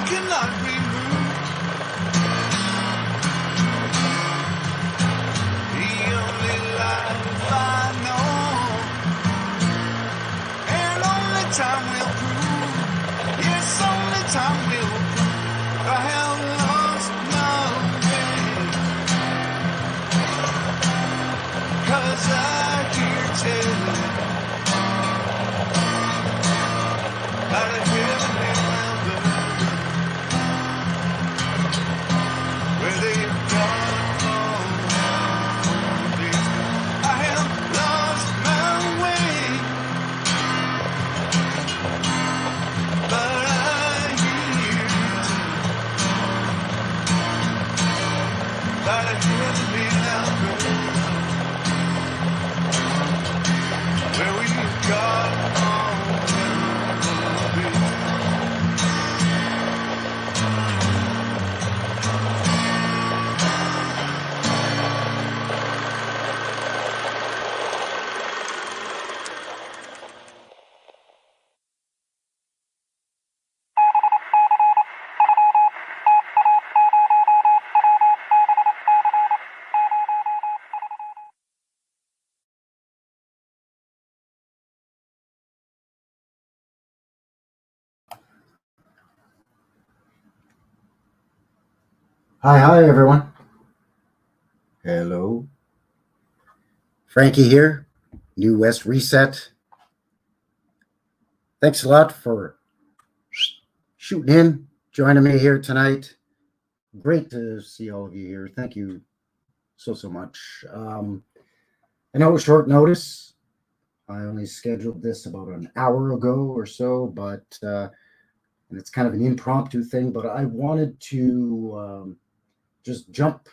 cannot be moved. The only life I know, and only time will prove. Yes, only time will prove. I have lost my way, 'cause I hear tell about a heavenly mountain where they've gone all this. I have lost my way, but I hear about a heavenly mountain where we've got all this. Hi, everyone. Hello. Frankie here, New West Reset. Thanks a lot for shooting in, joining me here tonight. Great to see all of you here. Thank you so much. I know it's short notice. I only scheduled this about an hour ago or so, but and it's kind of an impromptu thing, but I wanted to just jump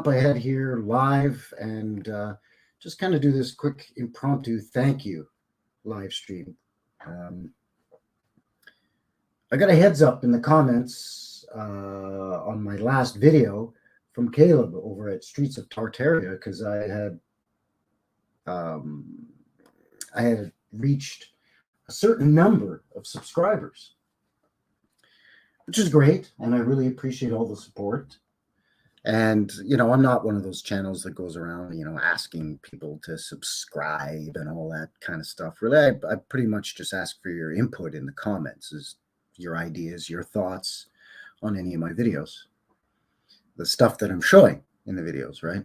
ahead here live and just kind of do this quick impromptu thank you live stream. I got a heads up in the comments on my last video from Caleb over at Streets of Tartaria because I had reached a certain number of subscribers, which is great, and I really appreciate all the support. And, I'm not one of those channels that goes around, asking people to subscribe and all that kind of stuff. Really, I pretty much just ask for your input in the comments, is your ideas, your thoughts on any of my videos, the stuff that I'm showing in the videos, right?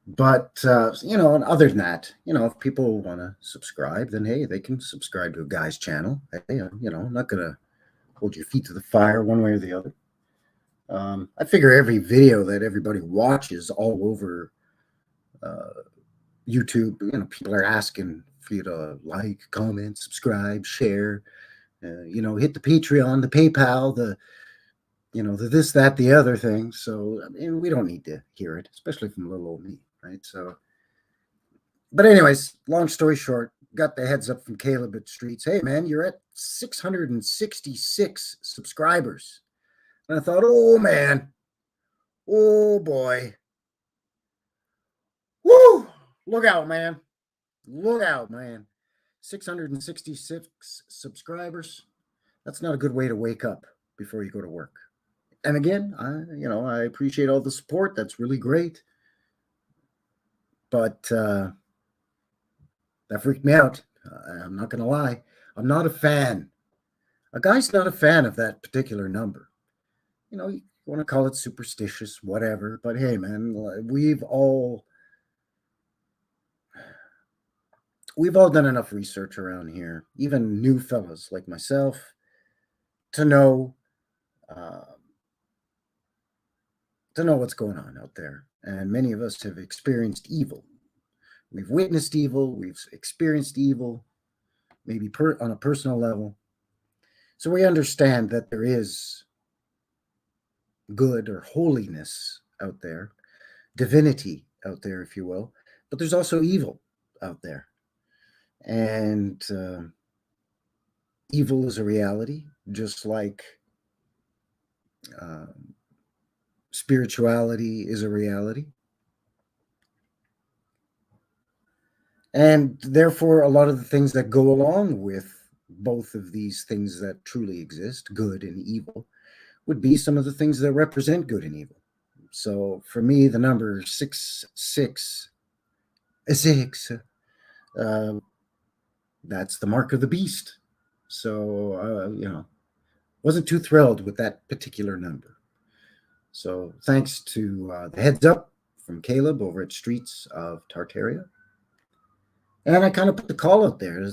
But, and other than that, if people want to subscribe, then, hey, they can subscribe to a guy's channel. Hey, I'm not going to hold your feet to the fire one way or the other. I figure every video that everybody watches all over YouTube, people are asking for you to like, comment, subscribe, share, hit the Patreon, the PayPal, the this, that, the other thing. So, I mean, we don't need to hear it, especially from little old me, right? So, but anyways, long story short, got the heads up from Caleb at Streets. Hey, man, you're at 666 subscribers. And I thought, oh, man, oh, boy. Woo! Look out, man. Look out, man. 666 subscribers. That's not a good way to wake up before you go to work. And again, I appreciate all the support. That's really great. But that freaked me out. I'm not going to lie. I'm not a fan. A guy's not a fan of that particular number. You want to call it superstitious, whatever. But hey, man, we've all done enough research around here, even new fellas like myself, to know what's going on out there. And many of us have experienced evil. We've witnessed evil. We've experienced evil, maybe on a personal level. So we understand that there is good or holiness out there, divinity out there, if you will, but there's also evil out there. And evil is a reality, just like spirituality is a reality. And therefore, a lot of the things that go along with both of these things that truly exist, good and evil, would be some of the things that represent good and evil. So for me, the number 666, uh, that's the mark of the beast. So, wasn't too thrilled with that particular number. So thanks to the heads up from Caleb over at Streets of Tartaria. And I kind of put the call out there.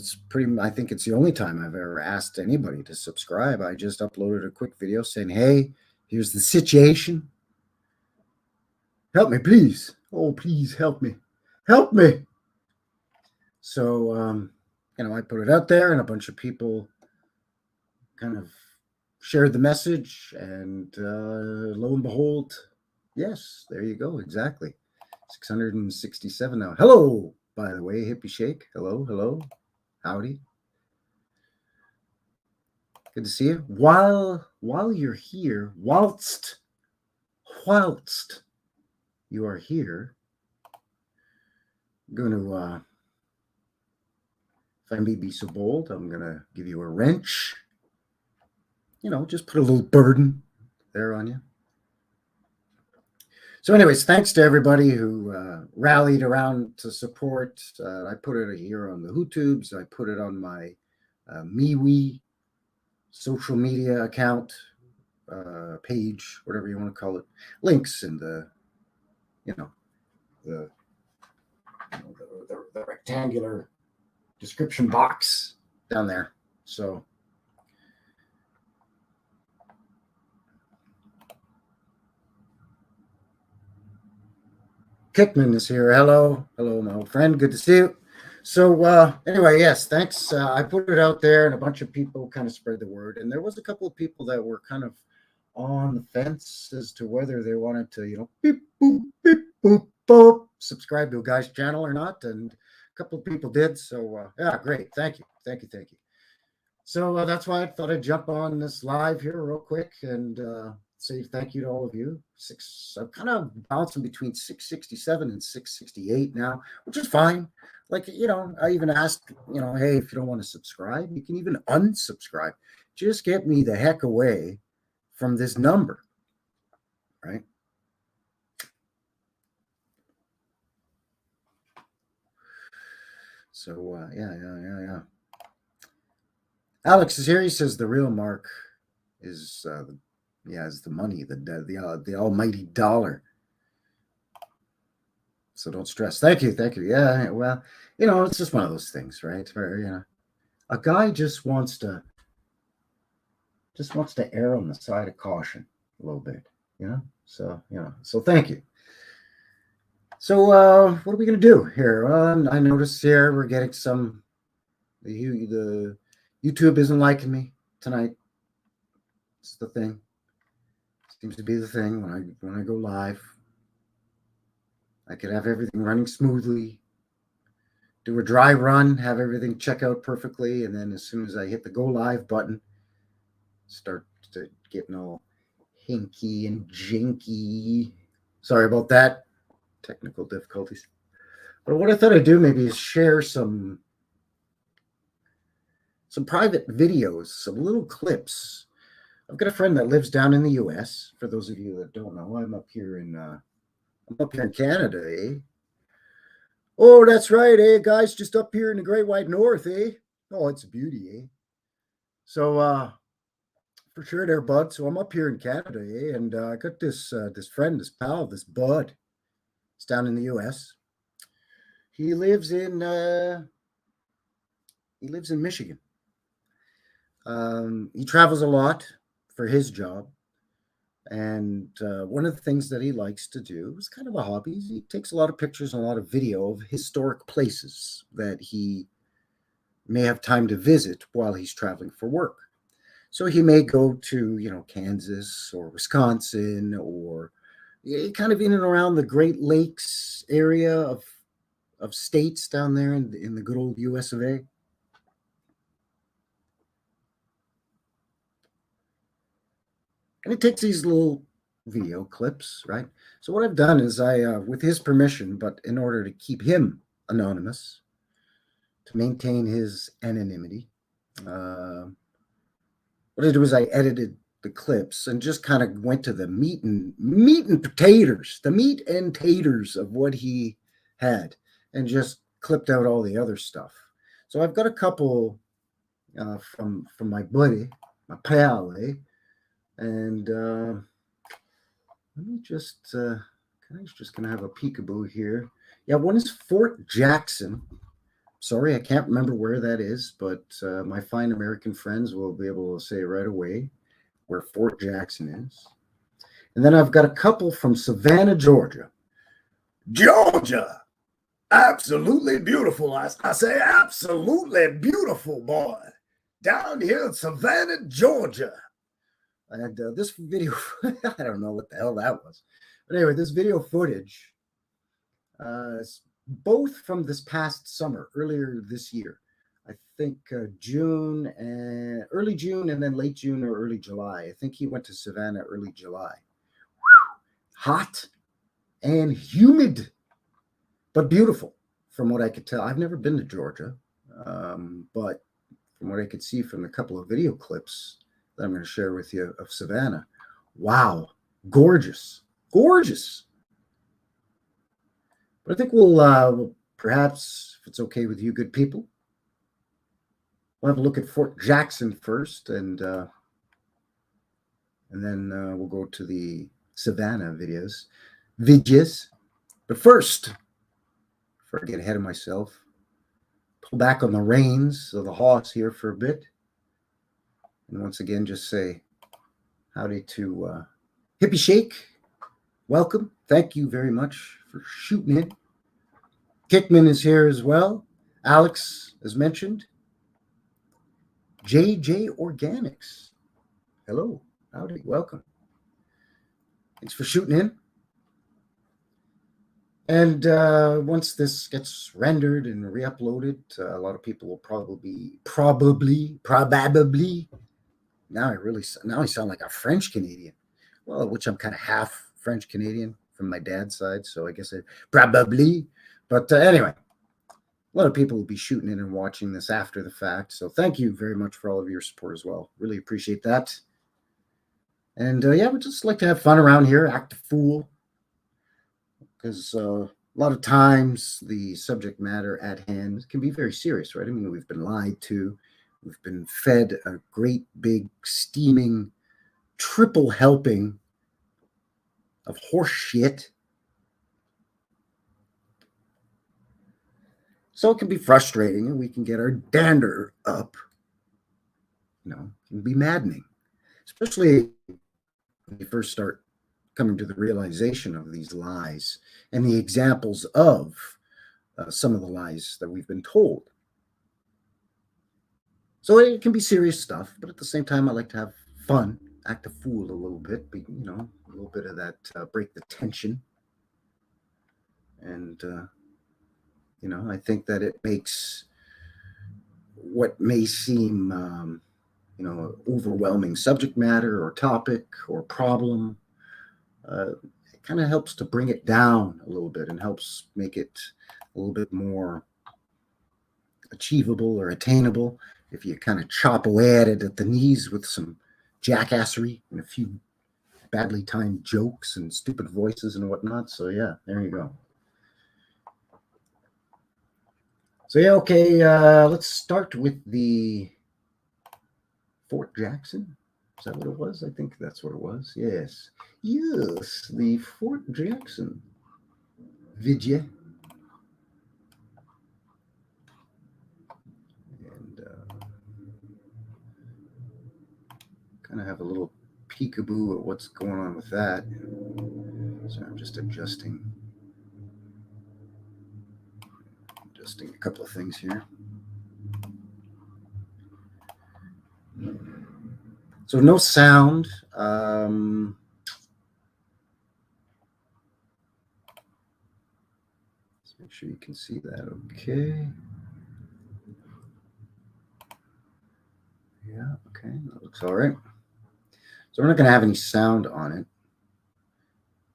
I think it's the only time I've ever asked anybody to subscribe. I just uploaded a quick video saying, hey, here's the situation. Help me, please. Oh, please help me. Help me. So, I put it out there and a bunch of people kind of shared the message. And lo and behold, yes, there you go. Exactly. 667 now. Hello, by the way, Hippie Shake. Hello. Howdy. Good to see you. While you're here, whilst you are here, I'm going to, if I may be so bold, I'm going to give you a wrench. Just put a little burden there on you. So anyways, thanks to everybody who rallied around to support. I put it here on the HooTubes. I put it on my MeWe social media account, page, whatever you want to call it. Links in the rectangular description box down there. So Kickman is here. Hello, my old friend. Good to see you. So anyway, yes, thanks. I put it out there, and a bunch of people kind of spread the word. And there was a couple of people that were kind of on the fence as to whether they wanted to, beep boop, beep boop, boop, subscribe to a guy's channel or not. And a couple of people did. So yeah, great. Thank you. So that's why I thought I'd jump on this live here real quick and say thank you to all of you. I'm kind of bouncing between 667 and 668 now, which is fine. Like, I even asked, hey, if you don't want to subscribe, you can even unsubscribe. Just get me the heck away from this number, right? So, yeah. Alex is here. He says the real mark is the money, the almighty dollar. So don't stress. Thank you. Yeah, well, it's just one of those things, right? Where a guy just wants to err on the side of caution a little bit, So so thank you. So what are we gonna do here? I noticed here we're getting some. The YouTube isn't liking me tonight. It's the thing. Seems to be the thing when I go live. I could have everything running smoothly, do a dry run, have everything check out perfectly, and then as soon as I hit the go live button, start to getting all hinky and jinky. Sorry about that. Technical difficulties. But what I thought I'd do maybe is share some private videos, some little clips. I've got a friend that lives down in the US. For those of you that don't know, I'm up here in Canada, eh? Oh, that's right, eh, guys? Just up here in the Great White North, eh? Oh, it's a beauty, eh? So, for sure there, bud. So I'm up here in Canada, eh? And I got this friend, this pal, this bud. It's down in the US. He lives in Michigan. He travels a lot for his job. And one of the things that he likes to do is kind of a hobby. He takes a lot of pictures and a lot of video of historic places that he may have time to visit while he's traveling for work. So he may go to, Kansas or Wisconsin or kind of in and around the Great Lakes area of states down there in the good old US of A. And it takes these little video clips, right? So what I've done is with his permission, but in order to keep him anonymous, to maintain his anonymity, what I did was I edited the clips and just kind of went to the meat and potatoes, the meat and taters of what he had, and just clipped out all the other stuff. So I've got a couple from my buddy, my pal, and let me just just gonna have a peekaboo here. Yeah, one is Fort Jackson. Sorry, I can't remember where that is, but my fine American friends will be able to say right away where Fort Jackson is. And then I've got a couple from Savannah, Georgia. Georgia, absolutely beautiful. I say absolutely beautiful, boy. Down here in Savannah, Georgia. And this video, I don't know what the hell that was. But anyway, this video footage is both from this past summer, earlier this year. I think June and early June and then late June or early July. I think he went to Savannah early July. Whew. Hot and humid, but beautiful from what I could tell. I've never been to Georgia, but from what I could see from the couple of video clips that I'm going to share with you of Savannah, wow, gorgeous, gorgeous. But I think we'll perhaps, if it's okay with you good people, we'll have a look at Fort Jackson first, and then we'll go to the Savannah videos. But first, before I get ahead of myself, pull back on the reins of the horse here for a bit. And once again, just say howdy to Hippie Shake. Welcome. Thank you very much for shooting in. Kickman is here as well. Alex, as mentioned. JJ Organics. Hello. Howdy. Welcome. Thanks for shooting in. And once this gets rendered and re-uploaded, a lot of people will probably. Now I sound like a French Canadian. Well, which I'm kind of half French Canadian from my dad's side, so I guess probably. But anyway, a lot of people will be shooting in and watching this after the fact. So thank you very much for all of your support as well. Really appreciate that. And yeah, we just like to have fun around here, act a fool. Because a lot of times the subject matter at hand can be very serious, right? I mean, we've been lied to. We've been fed a great big steaming triple helping of horse shit. So it can be frustrating, and we can get our dander up. You know, it can be maddening, especially when you first start coming to the realization of these lies and the examples of some of the lies that we've been told. So it can be serious stuff, but at the same time, I like to have fun, act a fool a little bit, but, you know, a little bit of that break the tension. And, you know, I think that it makes what may seem, you know, overwhelming subject matter or topic or problem, it kind of helps to bring it down a little bit and helps make it a little bit more achievable or attainable if you kind of chop away at it at the knees with some jackassery and a few badly timed jokes and stupid voices and whatnot. So yeah, there you go. So yeah, okay, let's start with the Fort Jackson. Is that what it was? I think that's what it was. Yes. Yes, the Fort Jackson video. And kind of have a little peekaboo at what's going on with that. So I'm just adjusting a couple of things here. So no sound. Let's make sure you can see that okay. Yeah, okay, that looks all right. So we're not going to have any sound on it,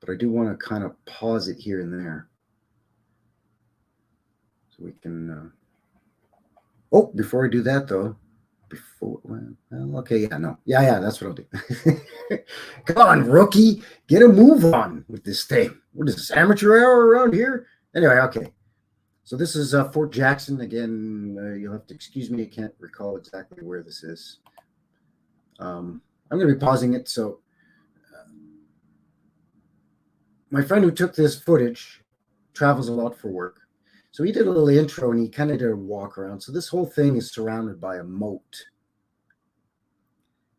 but I do want to kind of pause it here and there. So we can, oh, before I do that though, before. Well, okay, yeah, no. Yeah, that's what I'll do. Come on, rookie. Get a move on with this thing. What is this, amateur hour around here? Anyway, okay. So this is Fort Jackson. Again, you'll have to excuse me. I can't recall exactly where this is. I'm going to be pausing it. So my friend who took this footage travels a lot for work. So he did a little intro and he kind of did a walk around. So this whole thing is surrounded by a moat,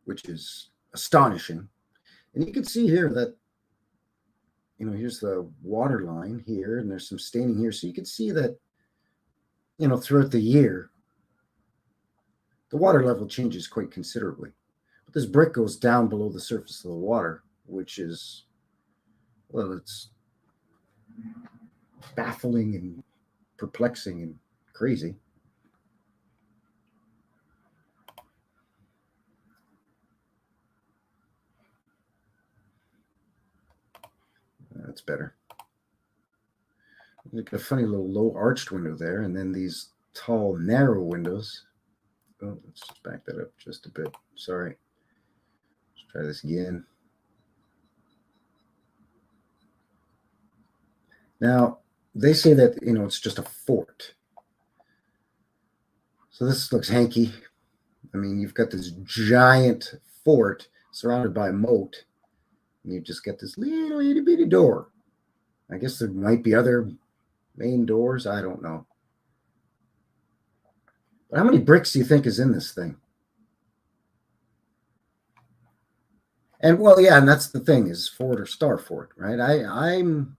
which is astonishing. And you can see here that, here's the water line here, and there's some staining here. So you can see that, throughout the year, the water level changes quite considerably. But this brick goes down below the surface of the water, which is, well, it's baffling and perplexing and crazy. That's better. Look at a funny little low arched window there, and then these tall, narrow windows. Oh, let's just back that up just a bit. Sorry. Let's try this again. Now, they say that, it's just a fort. So this looks hanky. I mean, you've got this giant fort surrounded by a moat, and you just get this little itty bitty door. I guess there might be other main doors. I don't know. But how many bricks do you think is in this thing? And well, yeah, and that's the thing, is fort or star fort, right? I'm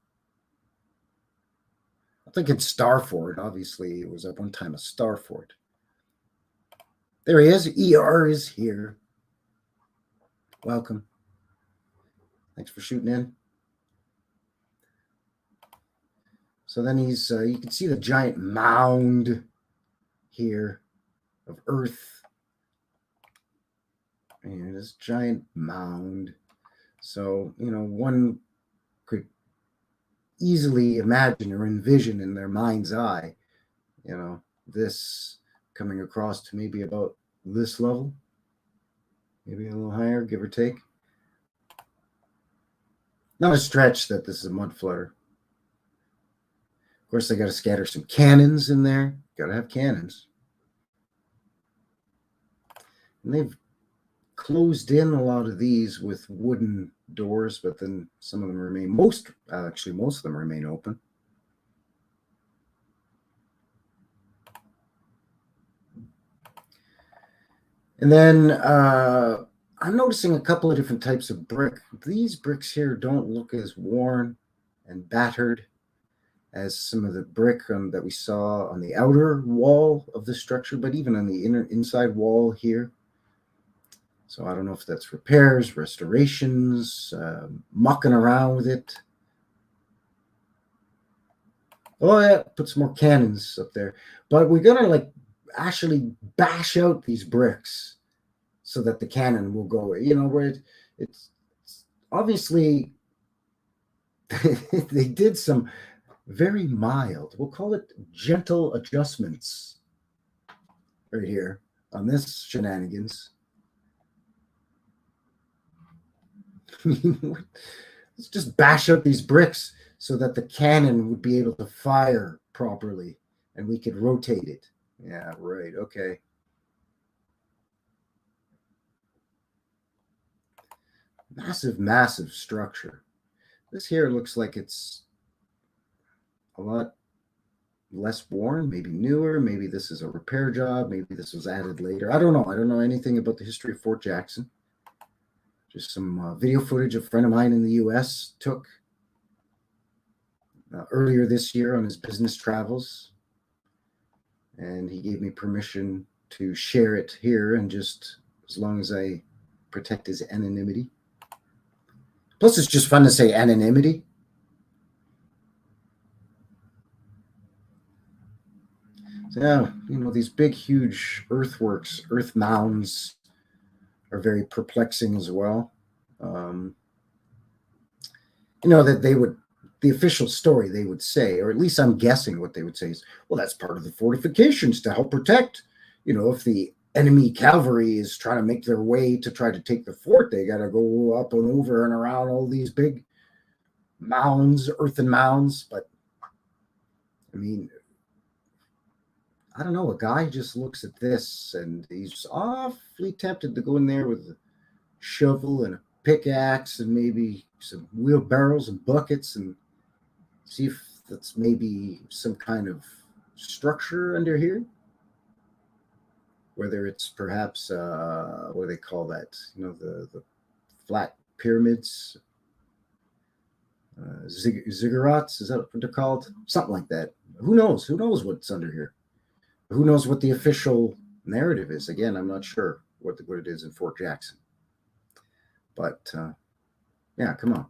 thinking star fort. Obviously, it was at one time a star fort. There he is. ER is here. Welcome. Thanks for shooting in. So then he's, you can see the giant mound here of earth. And this giant mound. So, one could easily imagine or envision in their mind's eye, this coming across to maybe about this level, maybe a little higher, give or take. Not a stretch that this is a mud flutter. Of course, they got to scatter some cannons in there. Got to have cannons. And they've closed in a lot of these with wooden doors, but then some of them remain, most of them remain open. And then I'm noticing a couple of different types of brick. These bricks here don't look as worn and battered as some of the brick that we saw on the outer wall of the structure, but even on the inside wall here. So I don't know if that's repairs, restorations, mucking around with it. Oh yeah, put some more cannons up there. But we're gonna actually bash out these bricks so that the cannon will go, where it's obviously they did some very mild, we'll call it gentle adjustments right here on this shenanigans. Let's just bash out these bricks so that the cannon would be able to fire properly and we could rotate it. Yeah, right. Okay. Massive, massive structure. This here looks like it's a lot less worn, maybe newer. Maybe this is a repair job. Maybe this was added later. I don't know. I don't know anything about the history of Fort Jackson. Just some video footage a friend of mine in the U.S. took earlier this year on his business travels. And he gave me permission to share it here, and just as long as I protect his anonymity. Plus, it's just fun to say anonymity. So, yeah, these big, huge earthworks, earth mounds are very perplexing as well. That they would, the official story they would say, or at least I'm guessing what they would say is, well, that's part of the fortifications to help protect, if the enemy cavalry is trying to make their way to try to take the fort, they got to go up and over and around all these big mounds, earthen mounds. But I mean, I don't know. A guy just looks at this and he's awfully tempted to go in there with a shovel and a pickaxe and maybe some wheelbarrows and buckets and see if that's maybe some kind of structure under here. Whether it's perhaps what do they call that? The flat pyramids, ziggurats. Is that what they're called? Something like that. Who knows? Who knows what's under here? Who knows what the official narrative is? Again, I'm not sure what it is in Fort Jackson. But yeah, come on.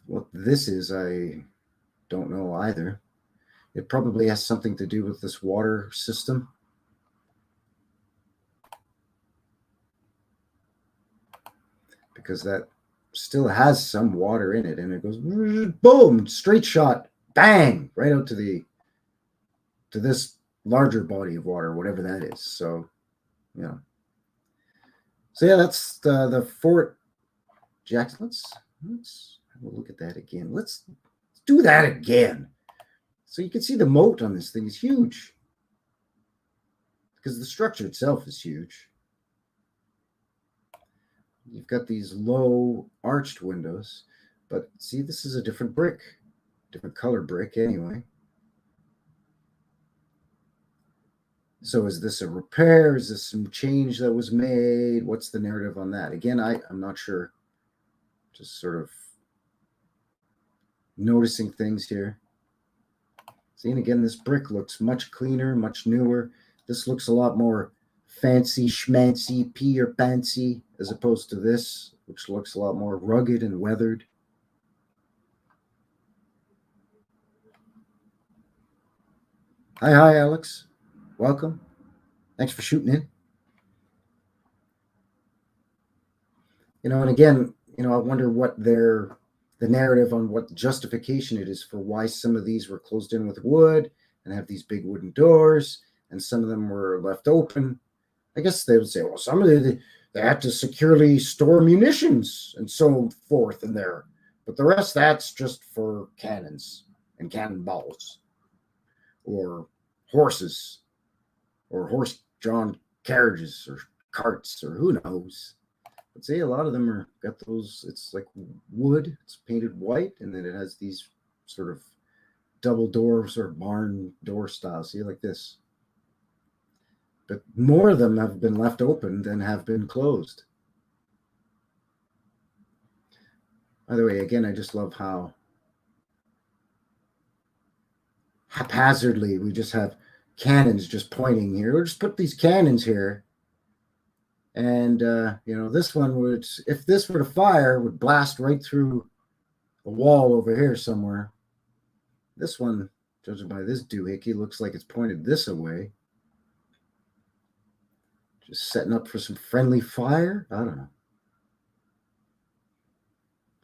What this is, I don't know either. It probably has something to do with this water system. Because that still has some water in it, and it goes boom, straight shot, bang, right out to this larger body of water, whatever that is. So, yeah. So yeah, that's the Fort Jackson. Let's have a look at that again. Let's do that again. So you can see the moat on this thing is huge. Because the structure itself is huge. You've got these low arched windows, but see, this is a different brick, different color brick anyway. So is this a repair? Is this some change that was made? What's the narrative on that? Again, I'm not sure. Just sort of noticing things here. See, and again, this brick looks much cleaner, much newer. This looks a lot more fancy schmancy, pea or fancy, as opposed to this, which looks a lot more rugged and weathered. Hi, Alex. Welcome. Thanks for shooting in. And again, I wonder what the narrative on what justification it is for why some of these were closed in with wood and have these big wooden doors, and some of them were left open. I guess they would say, well, some of they had to securely store munitions and so forth in there. But the rest, that's just for cannons and cannonballs or horses or horse-drawn carriages or carts or who knows. But see, a lot of them are got those, it's like wood, it's painted white, and then it has these sort of double door, sort of barn door style. See, like this. But more of them have been left open than have been closed. By the way, again, I just love how haphazardly we just have cannons just pointing here. We'll just put these cannons here. And, this one would, if this were to fire, would blast right through a wall over here somewhere. This one, judging by this doohickey, looks like it's pointed this away. Just setting up for some friendly fire? I don't know.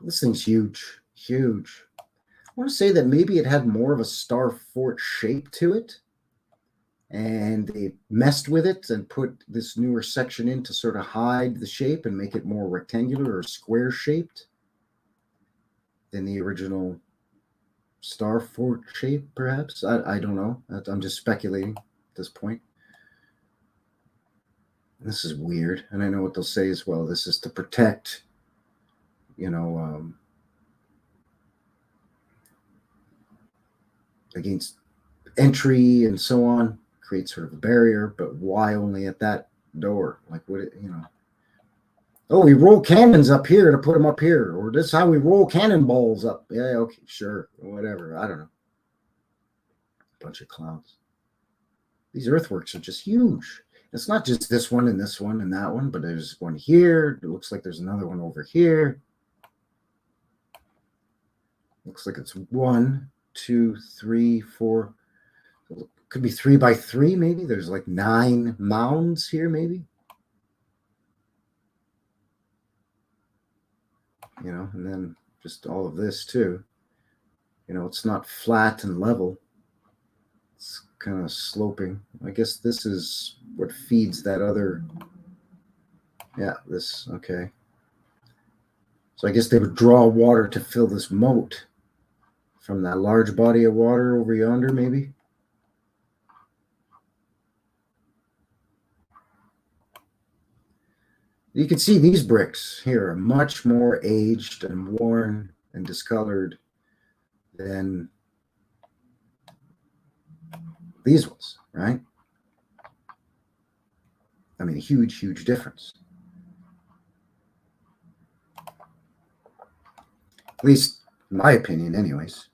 This thing's huge. Huge. I want to say that maybe it had more of a star fort shape to it. And they messed with it and put this newer section in to sort of hide the shape and make it more rectangular or square shaped than the original star fort shape, perhaps. I don't know. I'm just speculating at this point. This is weird. And I know what they'll say as well. This is to protect, against entry and so on. Create sort of a barrier, but why only at that door? Like, what, oh, we roll cannons up here to put them up here, or this is how we roll cannonballs up. Yeah, okay, sure, whatever. I don't know. Bunch of clowns. These earthworks are just huge. It's not just this one and this one and that one, but there's one here. It looks like there's another one over here. Looks like it's 1, 2, 3, 4. Could be 3 by 3, maybe. There's like 9 mounds here, maybe. And then just all of this too. It's not flat and level. kind of sloping. I guess this is what feeds that other. Yeah, this, okay. So I guess they would draw water to fill this moat from that large body of water over yonder, maybe. You can see these bricks here are much more aged and worn and discolored than these ones, right? I mean, a huge, huge difference. At least, in my opinion, anyways.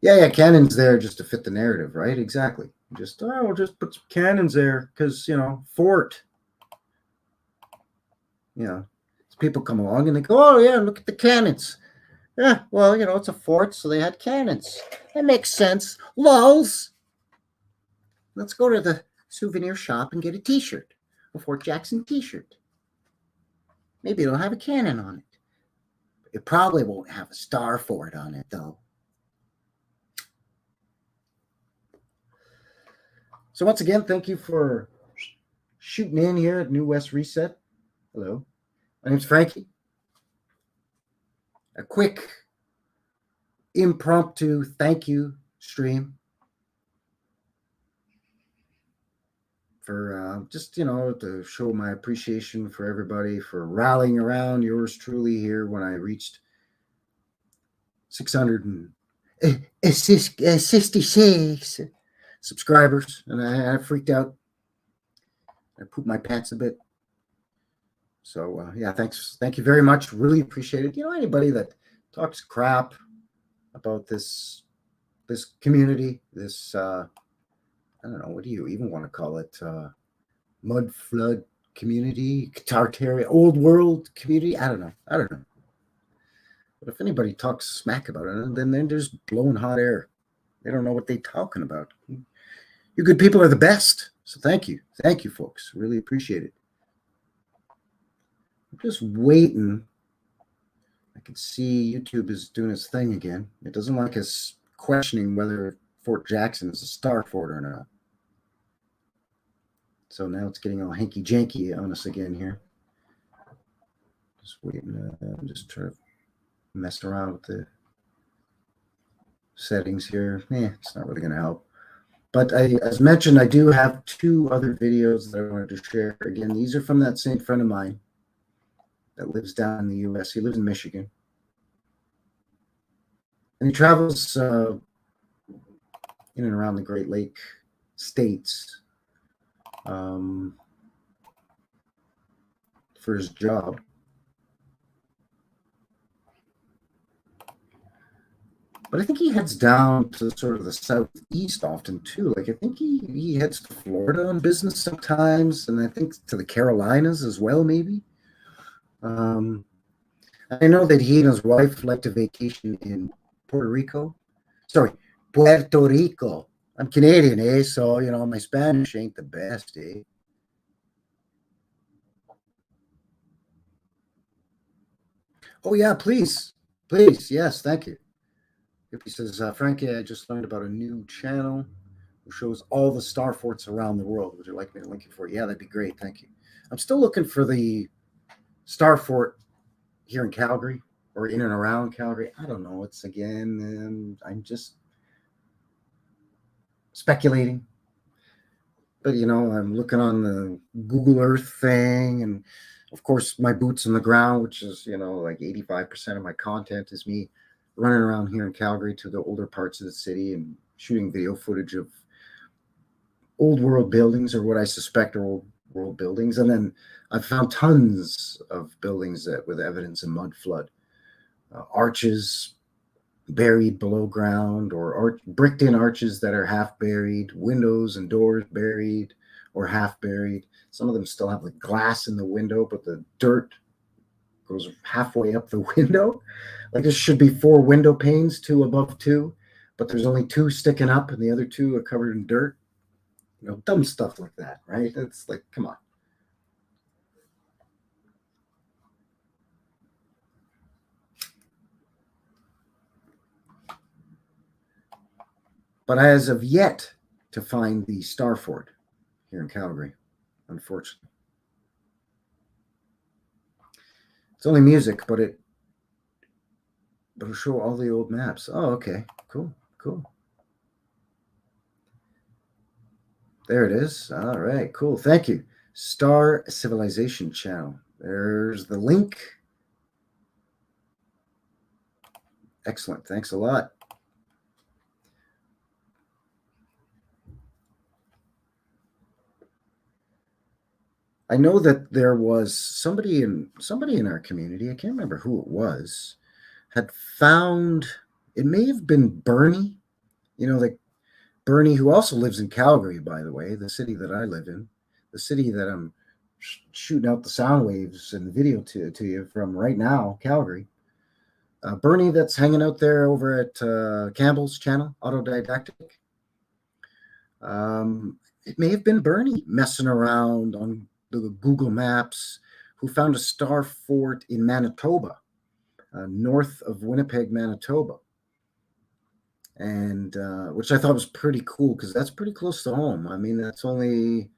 Yeah, cannons there just to fit the narrative, right? Exactly. Just, oh, we'll just put some cannons there because, fort. People come along and they go, oh, yeah, look at the cannons. Yeah, well, it's a fort, so they had cannons. That makes sense. Lols. Let's go to the souvenir shop and get a t-shirt, a Fort Jackson t-shirt. Maybe it'll have a cannon on it. It probably won't have a star fort on it, though. So once again, thank you for shooting in here at New West Reset. Hello. My name's Frankie. A quick impromptu thank you stream for just, to show my appreciation for everybody for rallying around yours truly here when I reached 666 subscribers, and I freaked out. I pooped my pants a bit. So yeah, thank you very much. Really appreciate it. Anybody that talks crap about this community, this I don't know, what do you even want to call it? Mud flood community, Tartaria, old world community. I don't know. But if anybody talks smack about it, then they're just blowing hot air. They don't know what they're talking about. You good people are the best. So thank you, folks. Really appreciate it. I'm just waiting. I can see YouTube is doing its thing again. It doesn't like us questioning whether Fort Jackson is a star fort or not. So now it's getting all hanky-janky on us again here. Just waiting. I'm just trying to mess around with the settings here. It's not really going to help. But as mentioned, I do have 2 other videos that I wanted to share. Again, these are from that same friend of mine that lives down in the U.S. He lives in Michigan. And he travels in and around the Great Lake states for his job. But I think he heads down to sort of the southeast often too. Like I think he heads to Florida on business sometimes, and I think to the Carolinas as well, maybe. I know that he and his wife like to vacation in Puerto Rico. Sorry, Puerto Rico. I'm Canadian, eh? So, my Spanish ain't the best, eh? Oh, yeah, please. Please, yes, thank you. He says, Frankie, I just learned about a new channel who shows all the star forts around the world. Would you like me to link it for you? Yeah, that'd be great. Thank you. I'm still looking for the star fort here in Calgary or in and around Calgary. I don't know. It's again, I'm just speculating. But, I'm looking on the Google Earth thing. And, of course, my boots on the ground, which is, like 85% of my content is me running around here in Calgary to the older parts of the city and shooting video footage of old world buildings, or what I suspect are old world buildings. And then I've found tons of buildings that with evidence of mud flood, arches buried below ground, or bricked in arches that are half buried, windows and doors buried or half buried. Some of them still have the glass in the window, but the dirt goes halfway up the window. Like there should be 4 window panes, 2 above 2, but there's only 2 sticking up and the other 2 are covered in dirt. Dumb stuff like that, right? It's like, come on. But I as of yet to find the Star Fort here in Calgary, unfortunately. It's only music, but it'll show all the old maps. Oh, okay. Cool. There it is. All right, cool. Thank you. Star Civilization Channel. There's the link. Excellent. Thanks a lot. I know that there was somebody in our community, I can't remember who it was, had found, it may have been Bernie, like Bernie, who also lives in Calgary, by the way, the city that I live in, the city that I'm shooting out the sound waves and the video to you from right now, Calgary. Bernie, that's hanging out there over at Campbell's channel, Autodidactic. It may have been Bernie messing around on the Google Maps, who found a star fort in Manitoba, north of Winnipeg, Manitoba. And which I thought was pretty cool because that's pretty close to home. I mean, that's only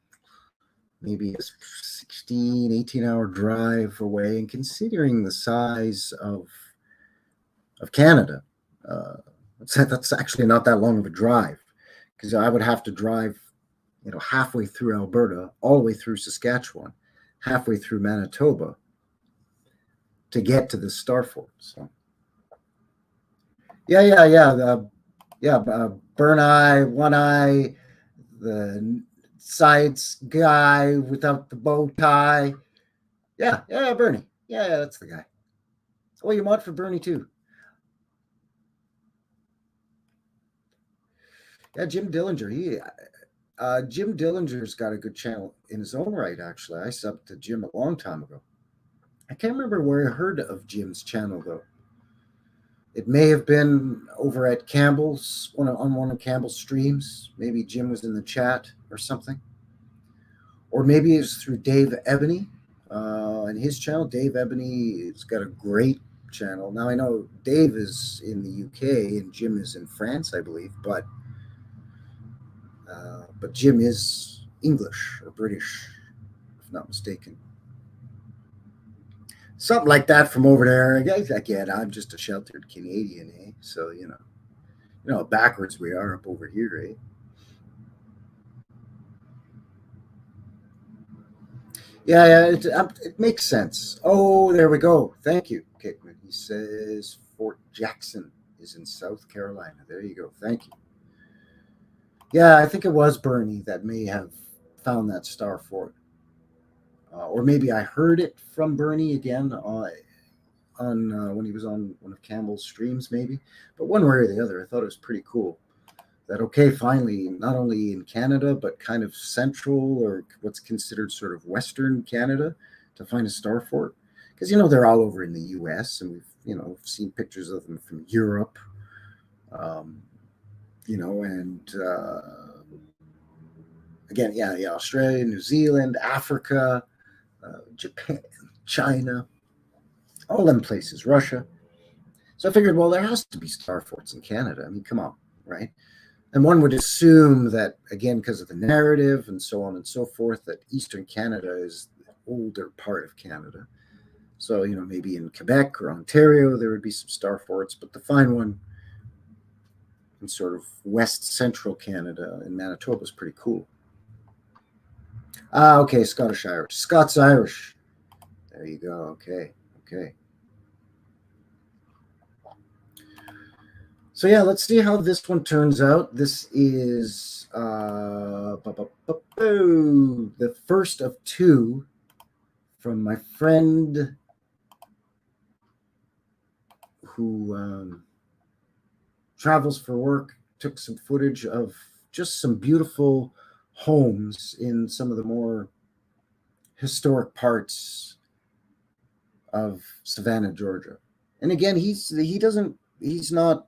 maybe a 16, 18-hour drive away. And considering the size of Canada, that's actually not that long of a drive, because I would have to drive, halfway through Alberta, all the way through Saskatchewan, halfway through Manitoba to get to the Star Fort. So, burn eye, one eye, the sides guy without the bow tie. Yeah, Bernie. Yeah, that's the guy. Oh, you mod for Bernie too. Yeah, Jim Dillinger. Jim Dillinger's got a good channel in his own right, actually. I subbed to Jim a long time ago. I can't remember where I heard of Jim's channel, though. It may have been over at Campbell's, on one of Campbell's streams. Maybe Jim was in the chat or something. Or maybe it's through Dave Ebony and his channel. Dave Ebony has got a great channel. Now, I know Dave is in the UK and Jim is in France, I believe, but Jim is English or British, if not mistaken. Something like that from over there. Again, I'm just a sheltered Canadian, eh? So, you know how backwards we are up over here, eh? Yeah, it makes sense. Oh, there we go. Thank you, Kickman. He says Fort Jackson is in South Carolina. There you go. Thank you. Yeah, I think it was Bernie that may have found that Star Fort. Or maybe I heard it from Bernie again on when he was on one of Campbell's streams, maybe. But one way or the other, I thought it was pretty cool. That, okay, finally, not only in Canada, but kind of central or what's considered sort of Western Canada to find a Star Fort. Because, they're all over in the U.S. and we've seen pictures of them from Europe, and again, Australia, New Zealand, Africa, Japan, China, all them places, Russia. So I figured, well, there has to be Star Forts in Canada. I mean, come on, right? And one would assume that, again, because of the narrative and so on and so forth, that Eastern Canada is the older part of Canada. So, maybe in Quebec or Ontario, there would be some Star Forts, but to find one in sort of West Central Canada in Manitoba is pretty cool. Okay, Scottish-Irish. Scots-Irish. There you go. Okay. So yeah, let's see how this one turns out. This is the first of two from my friend who travels for work. Took some footage of just some beautiful homes in some of the more historic parts of Savannah, Georgia. And again, he's not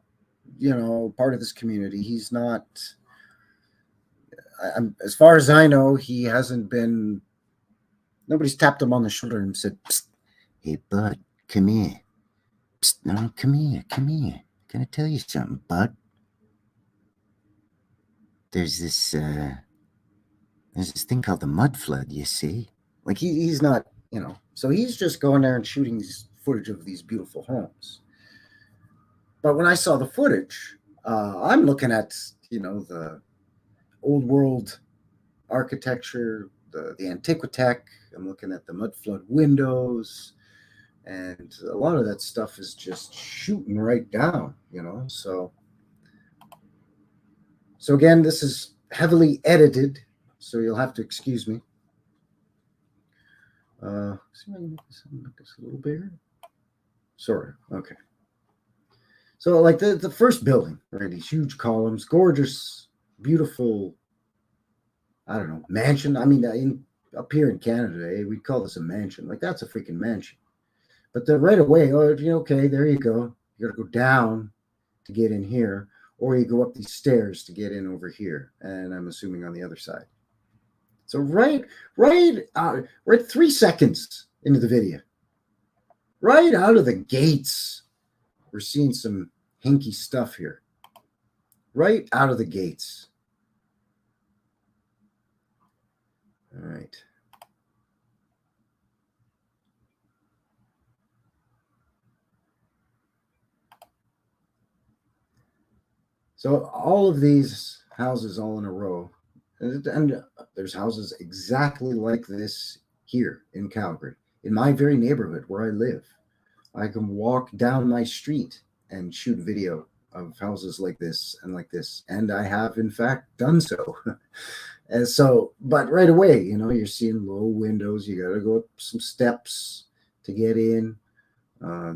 part of this community. He's not, as far as I know, he hasn't been, nobody's tapped him on the shoulder and said, "Psst, hey, bud, come here. Psst, no, come here. Can I tell you something, bud?" there's this thing called the mud flood, you see. Like he's not, so he's just going there and shooting these footage of these beautiful homes. But when I saw the footage, I'm looking at, the old world architecture, the Antiquitech. I'm looking at the mud flood windows, and a lot of that stuff is just shooting right down, So again, this is heavily edited, so you'll have to excuse me. See if I can make this a little bigger. Sorry. Okay. So like the first building, right? These huge columns, gorgeous, beautiful, I don't know, mansion. I mean, up here in Canada, we call this a mansion. Like that's a freaking mansion. But then right away, okay, there you go. You got to go down to get in here, or you go up these stairs to get in over here. And I'm assuming on the other side. So right 3 seconds into the video, right out of the gates, we're seeing some hinky stuff here. Right out of the gates. All right. So all of these houses all in a row, and there's houses exactly like this here in Calgary, in my very neighborhood where I live. I can walk down my street and shoot video of houses like this and like this, and I have in fact done so. And so, but right away, you're seeing low windows. You got to go up some steps to get in.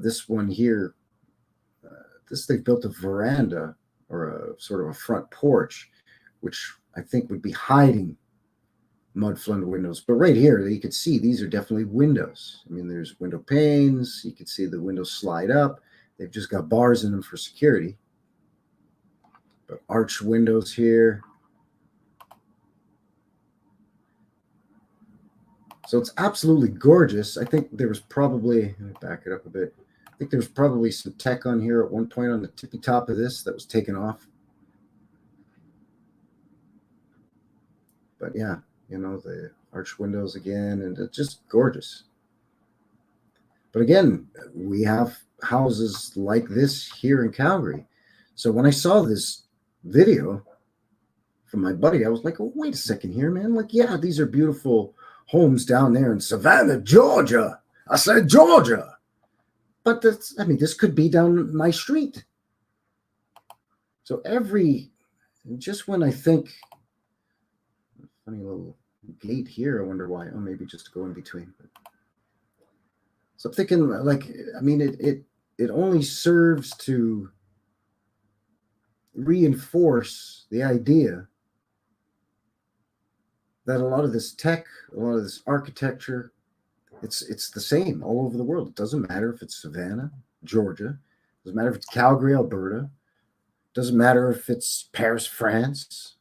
This one here, they've built a veranda or a sort of a front porch, which I think would be hiding mud flood windows. But right here, you could see these are definitely windows. I mean, there's window panes. You can see the windows slide up. They've just got bars in them for security. But arched windows here. So it's absolutely gorgeous. I think there was probably, let me back it up a bit. I think there was probably some tech on here at one point on the tippy top of this that was taken off. But yeah, the arched windows again, and it's just gorgeous. But again, we have houses like this here in Calgary. So when I saw this video from my buddy, I was like, oh, wait a second here, man. Like, yeah, these are beautiful homes down there in Savannah, Georgia. I said Georgia. But this could be down my street. So just when I think, funny little gate here, I wonder why. Oh, maybe just to go in between. So I'm thinking, it only serves to reinforce the idea that a lot of this tech, a lot of this architecture, it's the same all over the world. It doesn't matter if it's Savannah, Georgia. It doesn't matter if it's Calgary, Alberta. It doesn't matter if it's Paris, France.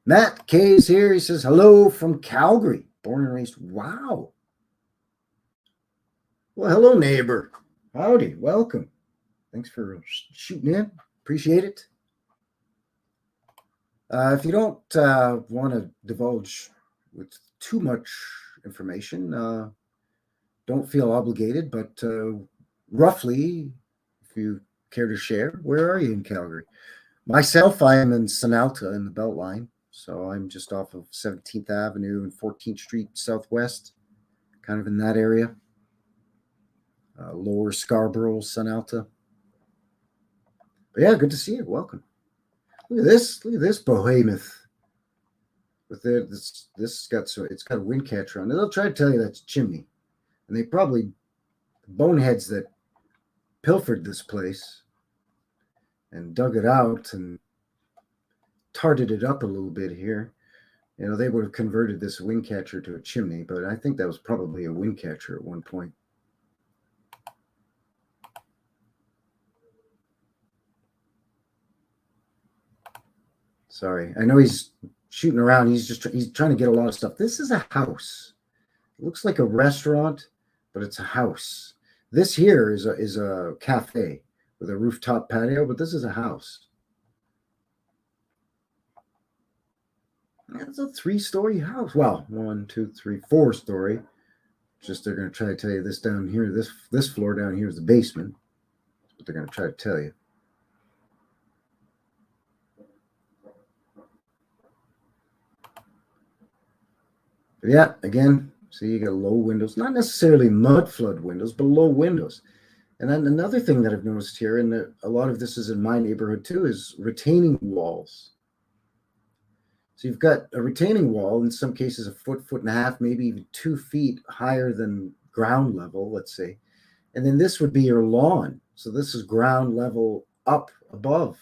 Matt K is here. He says, hello from Calgary. Born and raised. Wow. Well, hello, neighbor. Howdy. Welcome. Thanks for shooting in. Appreciate it. If you don't want to divulge with too much information, don't feel obligated, but roughly, if you care to share, where are you in Calgary? Myself, I am in Sonalta in the Beltline, so I'm just off of 17th Avenue and 14th Street Southwest, kind of in that area. Lower Scarborough, Sonalta. But yeah, good to see you. Welcome. Look at this behemoth. With this it's got a wind catcher on it. They'll try to tell you that's a chimney, and they probably boneheads that pilfered this place and dug it out and tarted it up a little bit here. They would have converted this wind catcher to a chimney, but I think that was probably a wind catcher at one point. Sorry, I know he's shooting around. He's trying to get a lot of stuff. This is a house. It looks like a restaurant, but it's a house. This here is a cafe with a rooftop patio, but this is a house. It's a 3-story house. Well, 1, 2, 3, 4-story. Just they're going to try to tell you this down here. This floor down here is the basement. That's what they're going to try to tell you. But yeah, again, see, you got low windows. Not necessarily mud flood windows, but low windows. And then another thing that I've noticed here, and a lot of this is in my neighborhood too, is retaining walls. So you've got a retaining wall, in some cases a foot, foot and a half, maybe even 2 feet higher than ground level, let's say. And then this would be your lawn. So this is ground level up above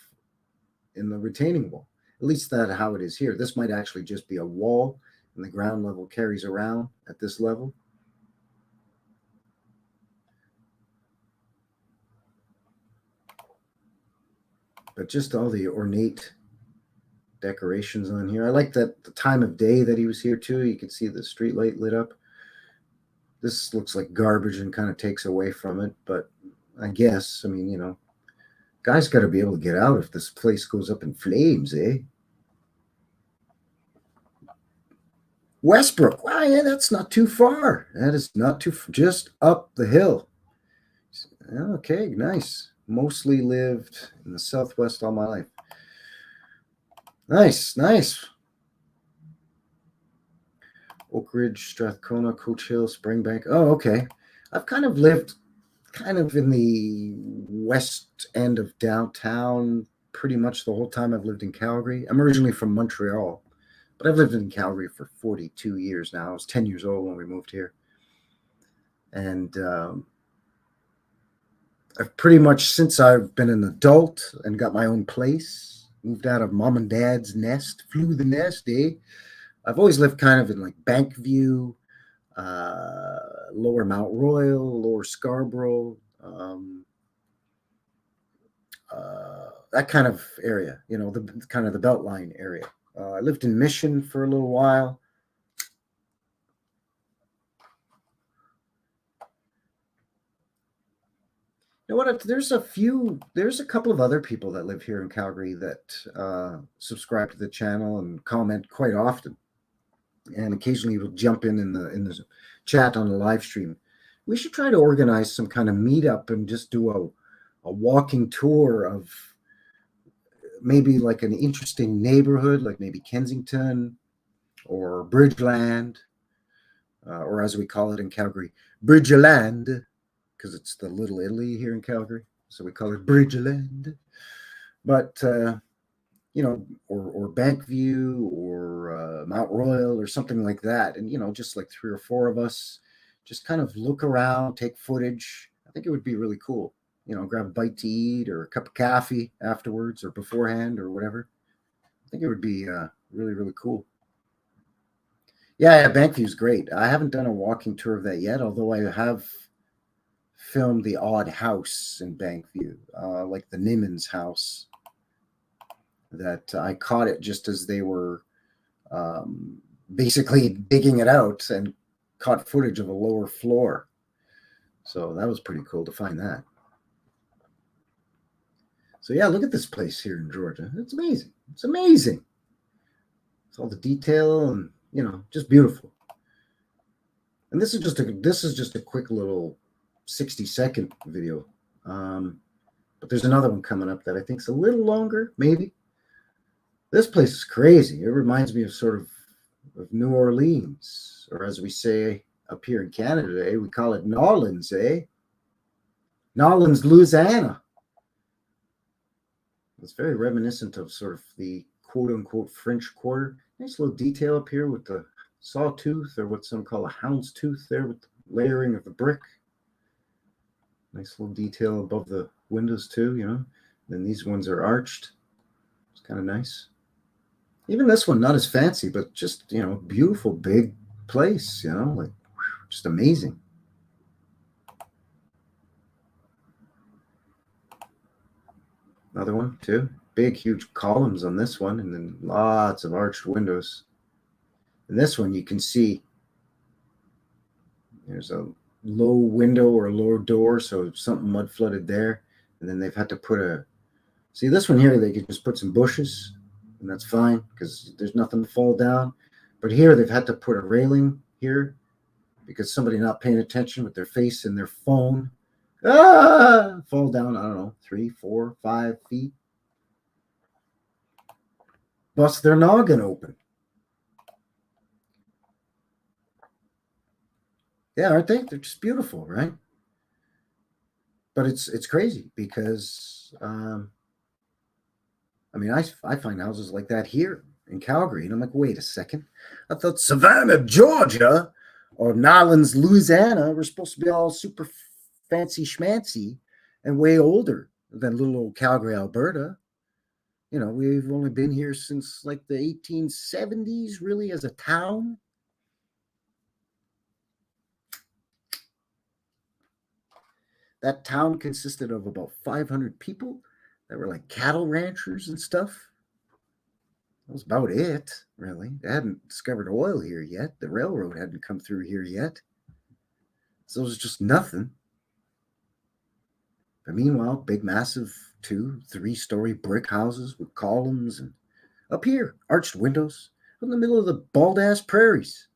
in the retaining wall. At least that's how it is here. This might actually just be a wall, and the ground level carries around at this level. But just all the ornate decorations on here. I like that the time of day that he was here too. You can see the street light lit up. This looks like garbage and kind of takes away from it, but I guess, I mean, you know, guys got to be able to get out if this place goes up in flames, eh? Westbrook. Wow, yeah, that's not too far. That is not too far. Just up the hill. Okay, nice. Mostly lived in the Southwest all my life. Nice, nice. Oak Ridge, Strathcona, Coach Hill, Springbank. Oh, okay. I've kind of lived kind of in the west end of downtown pretty much the whole time I've lived in Calgary. I'm originally from Montreal, but I've lived in Calgary for 42 years now. I was 10 years old when we moved here. And I've pretty much, since I've been an adult and got my own place, moved out of mom and dad's nest, flew the nest, eh? I've always lived kind of in like Bankview, Lower Mount Royal, Lower Scarborough, that kind of area, you know, the kind of the Beltline area. I lived in Mission for a little while. You know what? There's a couple of other people that live here in Calgary that subscribe to the channel and comment quite often, and occasionally will jump in the chat on the live stream. We should try to organize some kind of meetup and just do a walking tour of maybe like an interesting neighborhood, like maybe Kensington or Bridgeland, or as we call it in Calgary, Bridgeland, because it's the Little Italy here in Calgary, so we call it Bridgeland. But you know, or Bankview or Mount Royal or something like that, and you know, just like 3 or 4 of us, just kind of look around, take footage. I think it would be really cool. You know, grab a bite to eat or a cup of coffee afterwards or beforehand or whatever. I think it would be really, really cool. Yeah, Bankview's great. I haven't done a walking tour of that yet, although I have filmed the odd house in Bankview, like the Nimmons house. That I caught it just as they were basically digging it out, and caught footage of a lower floor. So that was pretty cool to find that. So yeah, look at this place here in Georgia. It's amazing. It's amazing. It's all the detail and, you know, just beautiful. And this is just a quick little 60-second video. But there's another one coming up that I think is a little longer, maybe. This place is crazy. It reminds me of sort of New Orleans, or as we say up here in Canada, we call it Nolans, Nolans, Louisiana. It's very reminiscent of sort of the quote-unquote French Quarter. Nice little detail up here with the sawtooth, or what some call a houndstooth there, with the layering of the brick. Nice little detail above the windows too, you know. Then these ones are arched. It's kind of nice. Even this one, not as fancy, but just, you know, beautiful, big place, you know, like just amazing. Another one too. Big, huge columns on this one, and then lots of arched windows. And this one you can see there's a low window or lower door, so something mud flooded there, and then they've had to put a. See this one here, they could just put some bushes, and that's fine because there's nothing to fall down. But here they've had to put a railing here because somebody not paying attention with their face in their phone, fall down. I don't know, 3, 4, 5 feet, bust their noggin open. Yeah, aren't they? They're just beautiful, right? But it's crazy because I mean I find houses like that here in Calgary, and I'm like, wait a second, I thought Savannah, Georgia, or Nolens, Louisiana, were supposed to be all super fancy schmancy and way older than little old Calgary, Alberta. You know, we've only been here since like the 1870s, really, as a town. That town consisted of about 500 people that were like cattle ranchers and stuff. That was about it, really. They hadn't discovered oil here yet. The railroad hadn't come through here yet. So it was just nothing. But meanwhile, big, massive 2, 3 story brick houses with columns, and up here, arched windows in the middle of the bald ass prairies.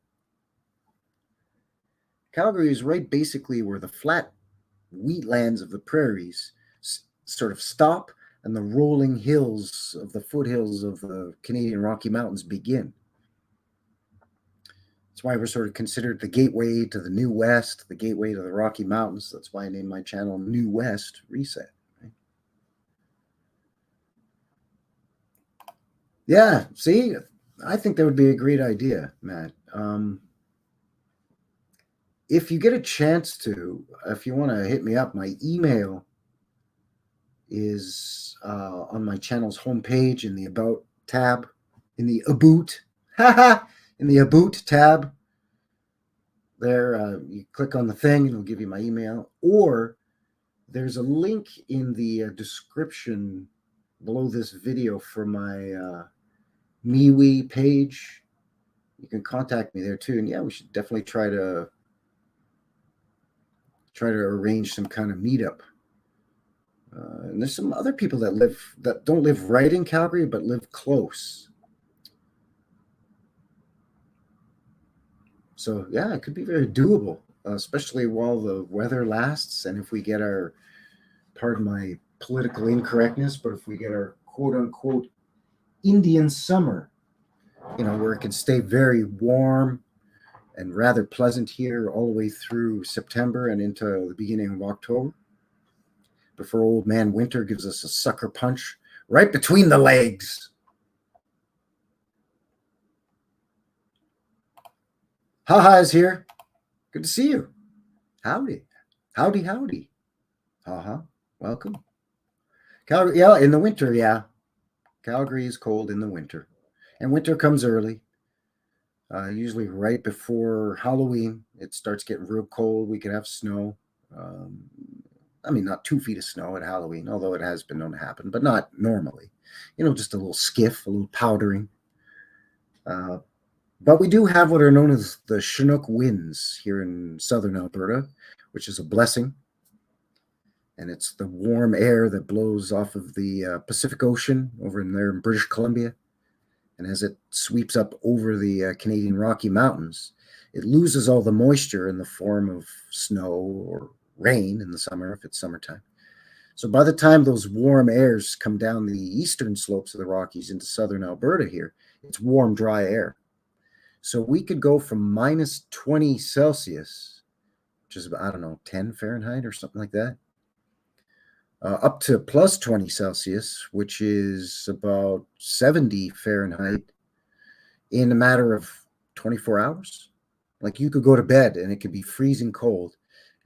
Calgary is right basically where the flat wheatlands of the prairies sort of stop and the rolling hills of the foothills of the Canadian Rocky Mountains begin. That's why we're sort of considered the gateway to the New West, the gateway to the Rocky Mountains. That's why I named my channel New West Reset. Right? Yeah, see, I think that would be a great idea, Matt. If you get a chance to, if you want to hit me up, my email is on my channel's homepage in the About tab, in the About, in the About tab. There, you click on the thing and it'll give you my email, or there's a link in the description below this video for my MeWe page. You can contact me there too, and yeah, we should definitely try to arrange some kind of meetup. And there's some other people that don't live right in Calgary, but live close. So yeah, it could be very doable, especially while the weather lasts, and if we get our, pardon my political incorrectness, but if we get our quote unquote Indian summer, you know, where it can stay very warm and rather pleasant here all the way through September and into the beginning of October, before old man winter gives us a sucker punch right between the legs. Haha is here. Good to see you. Howdy. Howdy, howdy. Haha. Welcome. Calgary, yeah, in the winter, yeah. Calgary is cold in the winter. And winter comes early. Usually right before Halloween. It starts getting real cold. We could have snow. I mean, not 2 feet of snow at Halloween, although it has been known to happen, but not normally. You know, just a little skiff, a little powdering. But we do have what are known as the Chinook winds here in southern Alberta, which is a blessing. And it's the warm air that blows off of the Pacific Ocean over in there in British Columbia. And as it sweeps up over the Canadian Rocky Mountains, it loses all the moisture in the form of snow or rain in the summer, if it's summertime. So by the time those warm airs come down the eastern slopes of the Rockies into southern Alberta here, it's warm, dry air. So we could go from minus 20 Celsius, which is about, I don't know, 10 Fahrenheit or something like that, up to plus 20 Celsius, which is about 70 Fahrenheit, in a matter of 24 hours. Like you could go to bed and it could be freezing cold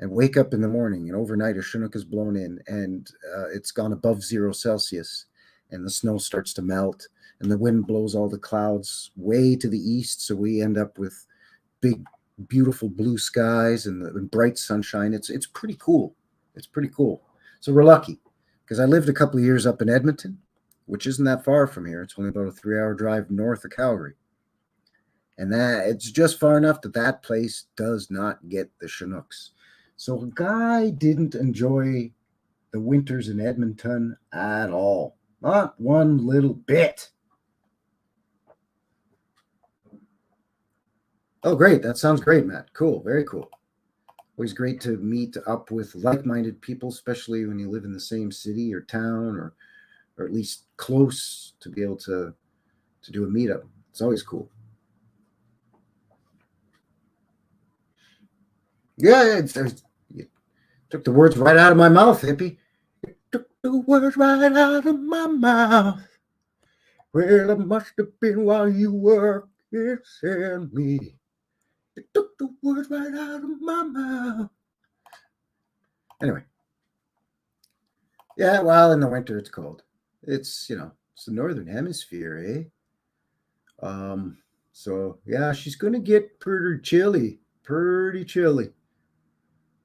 and wake up in the morning and overnight a Chinook is blown in and it's gone above 0 Celsius and the snow starts to melt and the wind blows all the clouds way to the east. So we end up with big, beautiful blue skies and bright sunshine. It's pretty cool. It's pretty cool. So we're lucky because I lived a couple of years up in Edmonton, which isn't that far from here. It's only about a 3-hour drive north of Calgary. And that it's just far enough that place does not get the Chinooks. So a guy didn't enjoy the winters in Edmonton at all. Not one little bit. Oh, great. That sounds great, Matt. Cool. Very cool. Always great to meet up with like-minded people, especially when you live in the same city or town, or at least close, to be able to do a meetup. It's always cool. Yeah, you took the words right out of my mouth, hippie. You took the words right out of my mouth. Well, it must have been while you were kissing me. You took the words right out of my mouth. Anyway. Yeah, well, in the winter it's cold. It's, it's the northern hemisphere, eh? So yeah, she's gonna get pretty chilly. Pretty chilly.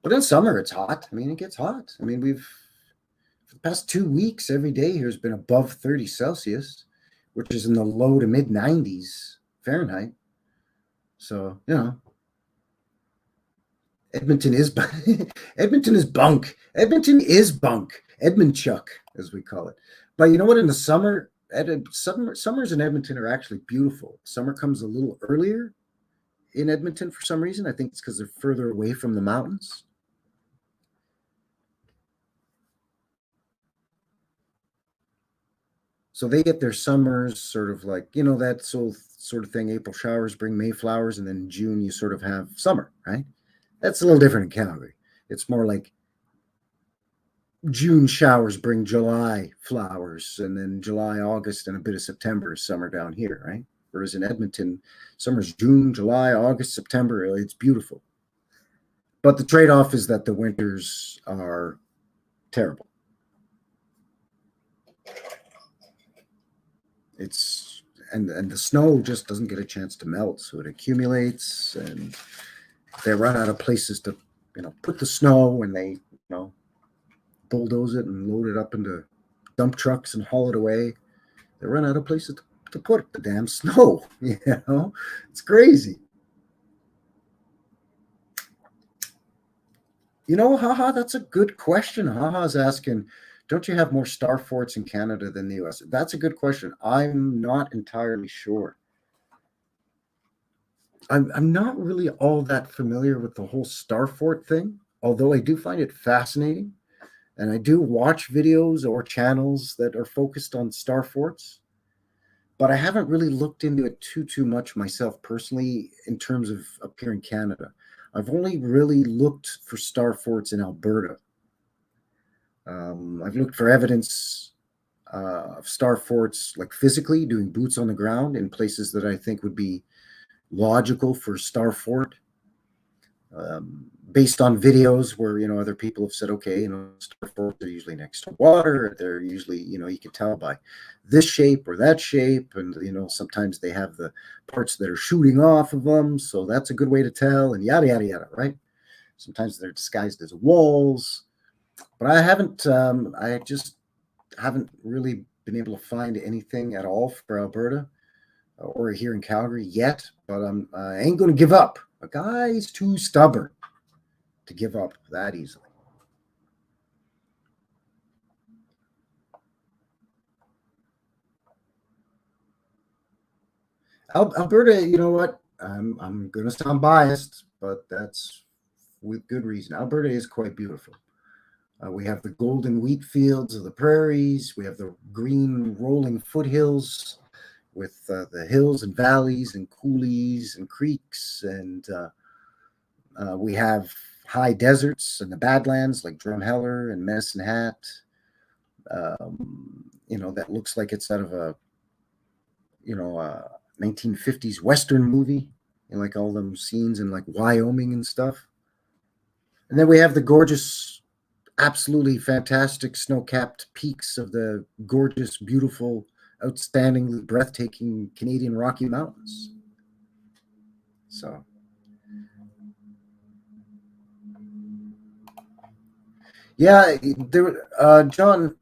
But in summer it's hot. I mean, it gets hot. I mean, for the past 2 weeks, every day here has been above 30 Celsius, which is in the low to mid 90s Fahrenheit. So, Edmonton is Edmonton is bunk. Edmonton is bunk. Edmonchuck, as we call it. But you know what? In the summer, summers in Edmonton are actually beautiful. Summer comes a little earlier in Edmonton for some reason. I think it's because they're further away from the mountains. So they get their summers sort of like, that sort of thing. April showers bring May flowers, and then in June you sort of have summer, right? That's a little different in Calgary. It's more like June showers bring July flowers, and then July, August, and a bit of September is summer down here, right? Whereas in Edmonton, summer's June, July, August, September. It's beautiful. But the trade-off is that the winters are terrible. And the snow just doesn't get a chance to melt, so it accumulates, and they run out of places to, put the snow, and they, bulldoze it and load it up into dump trucks and haul it away. They run out of places to put the damn snow. It's crazy. Haha, that's a good question. Haha's asking, don't you have more star forts in Canada than the US? That's a good question. I'm not entirely sure. I'm not really all that familiar with the whole star fort thing, although I do find it fascinating. And I do watch videos or channels that are focused on star forts, but I haven't really looked into it too much myself personally in terms of up here in Canada. I've only really looked for star forts in Alberta. I've looked for evidence of star forts, like physically doing boots on the ground in places that I think would be logical for star fort. Based on videos where other people have said, okay, star forts are usually next to water. They're usually, you can tell by this shape or that shape, and sometimes they have the parts that are shooting off of them, so that's a good way to tell, and yada yada yada, right? Sometimes they're disguised as walls, but I just haven't really been able to find anything at all for Alberta or here in Calgary yet. But I ain't going to give up. A guy's too stubborn to give up that easily. Alberta, you know what? I'm going to sound biased, but that's with good reason. Alberta is quite beautiful. We have the golden wheat fields of the prairies. We have the green rolling foothills with the hills and valleys and coulees and creeks, and we have high deserts and the Badlands like Drumheller and Medicine Hat. That looks like it's out of a 1950s Western movie, like all them scenes in like Wyoming and stuff. And then we have the gorgeous, absolutely fantastic snow-capped peaks of the gorgeous, beautiful, outstandingly breathtaking Canadian Rocky Mountains. So yeah, John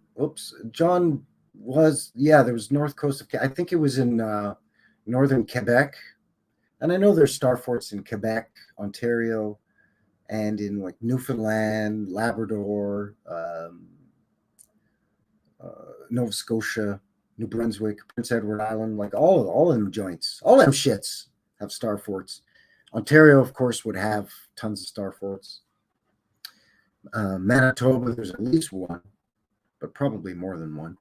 was, there was north coast of, I think it was in northern Quebec, and I know there's star forts in Quebec, Ontario, and in like Newfoundland, Labrador, Nova Scotia, New Brunswick, Prince Edward Island, like all of them joints, all them shits have star forts. Ontario, of course, would have tons of star forts. Manitoba, there's at least one, but probably more than one.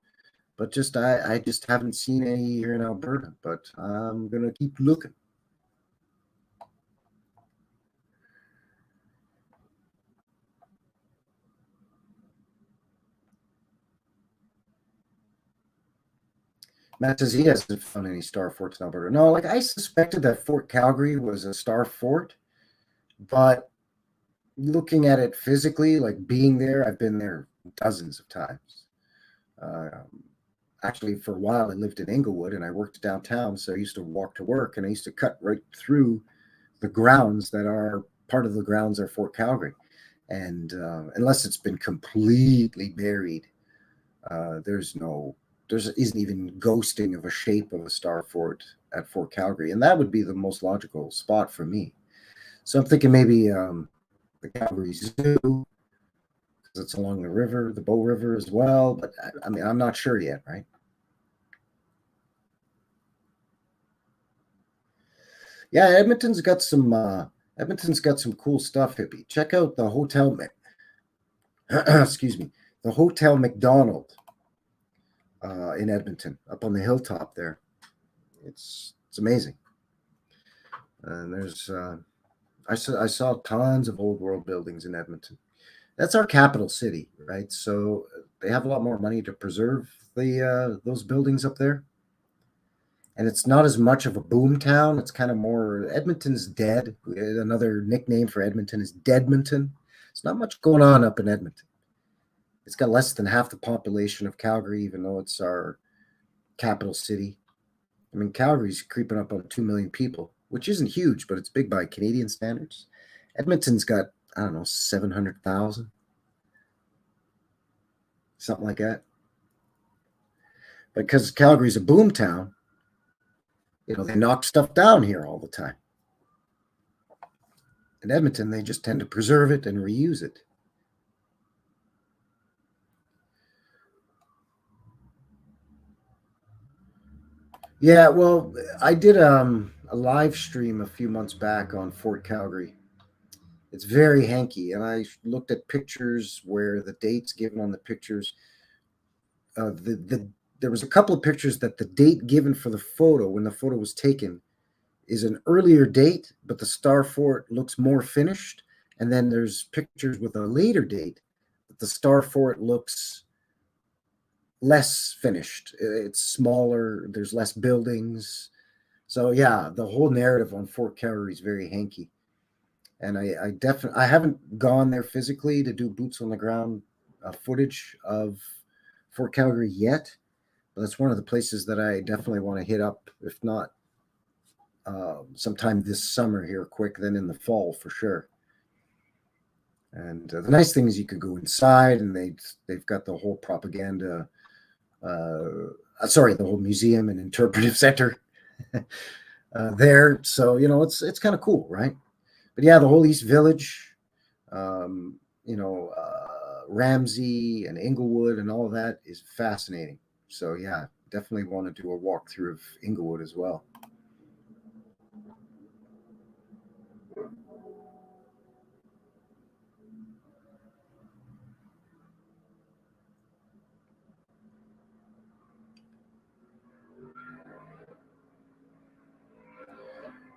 But just I just haven't seen any here in Alberta, but I'm gonna keep looking. Matt says he hasn't found any star forts in Alberta. No, like I suspected that Fort Calgary was a star fort, but looking at it physically, like being there, I've been there dozens of times. Actually, for a while, I lived in Inglewood and I worked downtown, so I used to walk to work and I used to cut right through the grounds that are part of the grounds are Fort Calgary. And unless it's been completely buried, there isn't even ghosting of a shape of a star fort at Fort Calgary, and that would be the most logical spot for me. So I'm thinking maybe the Calgary Zoo, because it's along the river, the Bow River as well. But I mean, I'm not sure yet, right? Yeah, Edmonton's got some cool stuff, hippie. Check out the Hotel excuse me, the Hotel McDonald in Edmonton, up on the hilltop there. It's amazing. And there's I saw tons of old world buildings in Edmonton. That's our capital city, right? So they have a lot more money to preserve the those buildings up there. And it's not as much of a boom town. It's kind of more Edmonton's dead. Another nickname for Edmonton is Deadmonton. There's not much going on up in Edmonton. It's got less than half the population of Calgary, even though it's our capital city. I mean, Calgary's creeping up on 2 million people, which isn't huge, but it's big by Canadian standards. Edmonton's got, I don't know, 700,000, something like that. But because Calgary's a boom town, they knock stuff down here all the time. In Edmonton, they just tend to preserve it and reuse it. Yeah, well, I did a live stream a few months back on Fort Calgary. It's very hanky, and I looked at pictures where the dates given on the pictures. There was a couple of pictures that the date given for the photo, when the photo was taken, is an earlier date, but the star fort looks more finished. And then there's pictures with a later date, but the star fort looks less finished. It's smaller. There's less buildings. So yeah, the whole narrative on Fort Calgary is very hanky. And I haven't gone there physically to do boots on the ground footage of Fort Calgary yet, but that's one of the places that I definitely want to hit up, if not sometime this summer here quick, then in the fall for sure. And the nice thing is you could go inside, and they've got the whole propaganda, the whole museum and interpretive center there. So it's kind of cool, right? But yeah, the whole East Village, Ramsey and Inglewood and all of that is fascinating. So yeah, definitely want to do a walkthrough of Inglewood as well.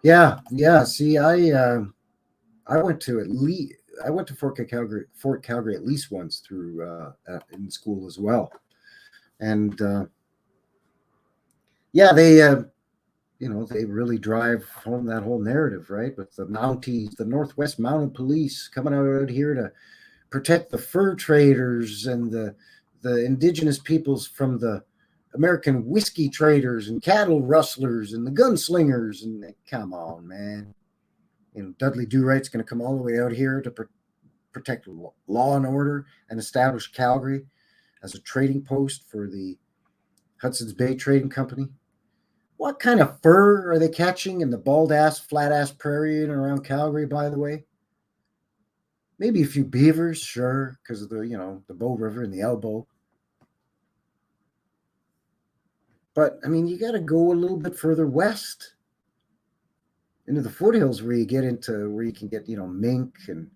Yeah. See, I went to Fort Calgary at least once through in school as well, and yeah, they really drive home that whole narrative, right? With the Mounties, the Northwest Mounted Police coming out here to protect the fur traders and the indigenous peoples from the American whiskey traders and cattle rustlers and the gunslingers. And come on, man. Dudley Do Right's going to come all the way out here to protect law and order and establish Calgary as a trading post for the Hudson's Bay Trading Company. What kind of fur are they catching in the bald ass, flat ass prairie and around Calgary, by the way? Maybe a few beavers, sure, because of the Bow River and the Elbow. But I mean, you got to go a little bit further west into the foothills where you get into where you can get mink and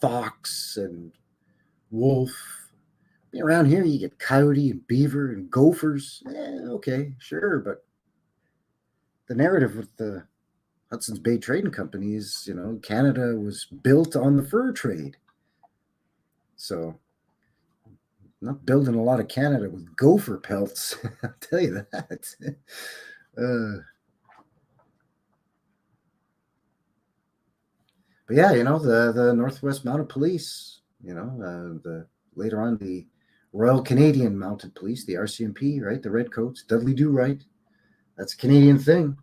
fox and wolf. Around here, you get coyote and beaver and gophers. Okay, sure, but the narrative with the Hudson's Bay Trading Company is, Canada was built on the fur trade. So, not building a lot of Canada with gopher pelts. I'll tell you that. But yeah, the Northwest Mounted Police. The later on the Royal Canadian Mounted Police, the RCMP, right? The Redcoats, Dudley Do Right. That's a Canadian thing.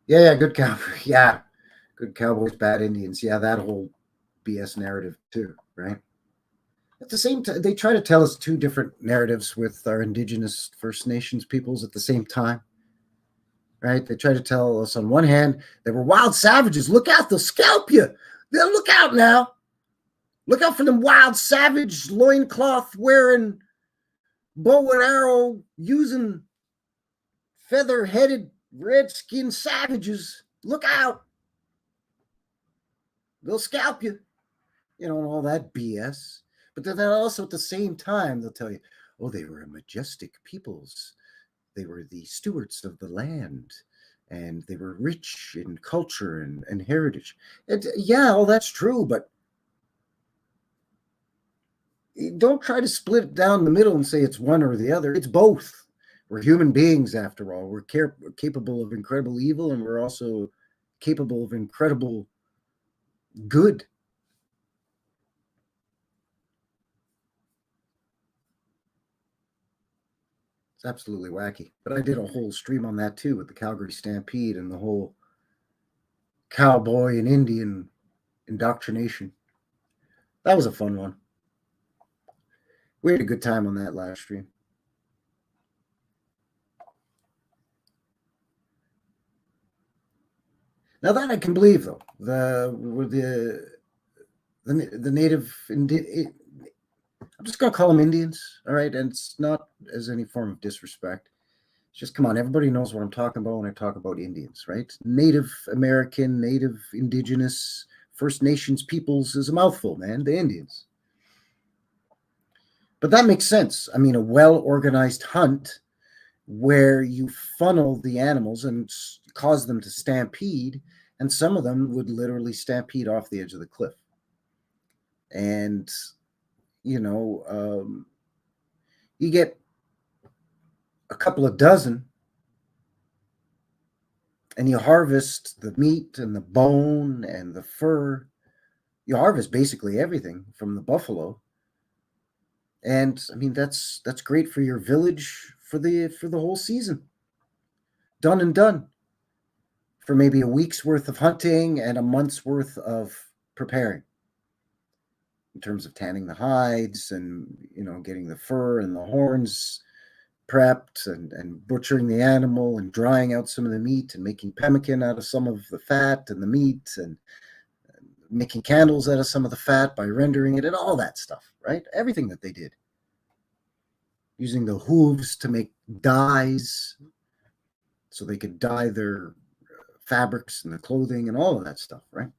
Yeah, good cowboy. Yeah, good cowboys, bad Indians. Yeah, that whole BS narrative too, right? At the same time, they try to tell us two different narratives with our Indigenous First Nations peoples at the same time, right? They try to tell us on one hand they were wild savages. Look out, they'll scalp you. They'll look out now. Look out for them wild savage loincloth wearing bow and arrow using feather headed redskin savages. Look out. They'll scalp you. And all that BS. But then also at the same time, they'll tell you, oh, they were a majestic peoples. They were the stewards of the land, and they were rich in culture and heritage. Yeah, all that's true, but don't try to split it down the middle and say it's one or the other. It's both. We're human beings, after all. We're capable of incredible evil, and we're also capable of incredible good. It's absolutely wacky. But I did a whole stream on that too with the Calgary Stampede and the whole cowboy and Indian indoctrination. That was a fun one. We had a good time on that live stream. Now that I can believe, though, the native I'm just gonna call them Indians, all right, and it's not as any form of disrespect. It's just come on, everybody knows what I'm talking about when I talk about Indians, right? Native American, Native Indigenous, First Nations peoples is a mouthful, man. The Indians. But that makes sense. I mean, a well-organized hunt where you funnel the animals and cause them to stampede, and some of them would literally stampede off the edge of the cliff. And, you get a couple of dozen and you harvest the meat and the bone and the fur. You harvest basically everything from the buffalo. And I mean, that's great for your village for the whole season. Done and done. For maybe a week's worth of hunting and a month's worth of preparing in terms of tanning the hides and getting the fur and the horns prepped and butchering the animal and drying out some of the meat and making pemmican out of some of the fat and the meat and making candles out of some of the fat by rendering it and all that stuff, right? Everything that they did. Using the hooves to make dyes so they could dye their fabrics and the clothing and all of that stuff, right?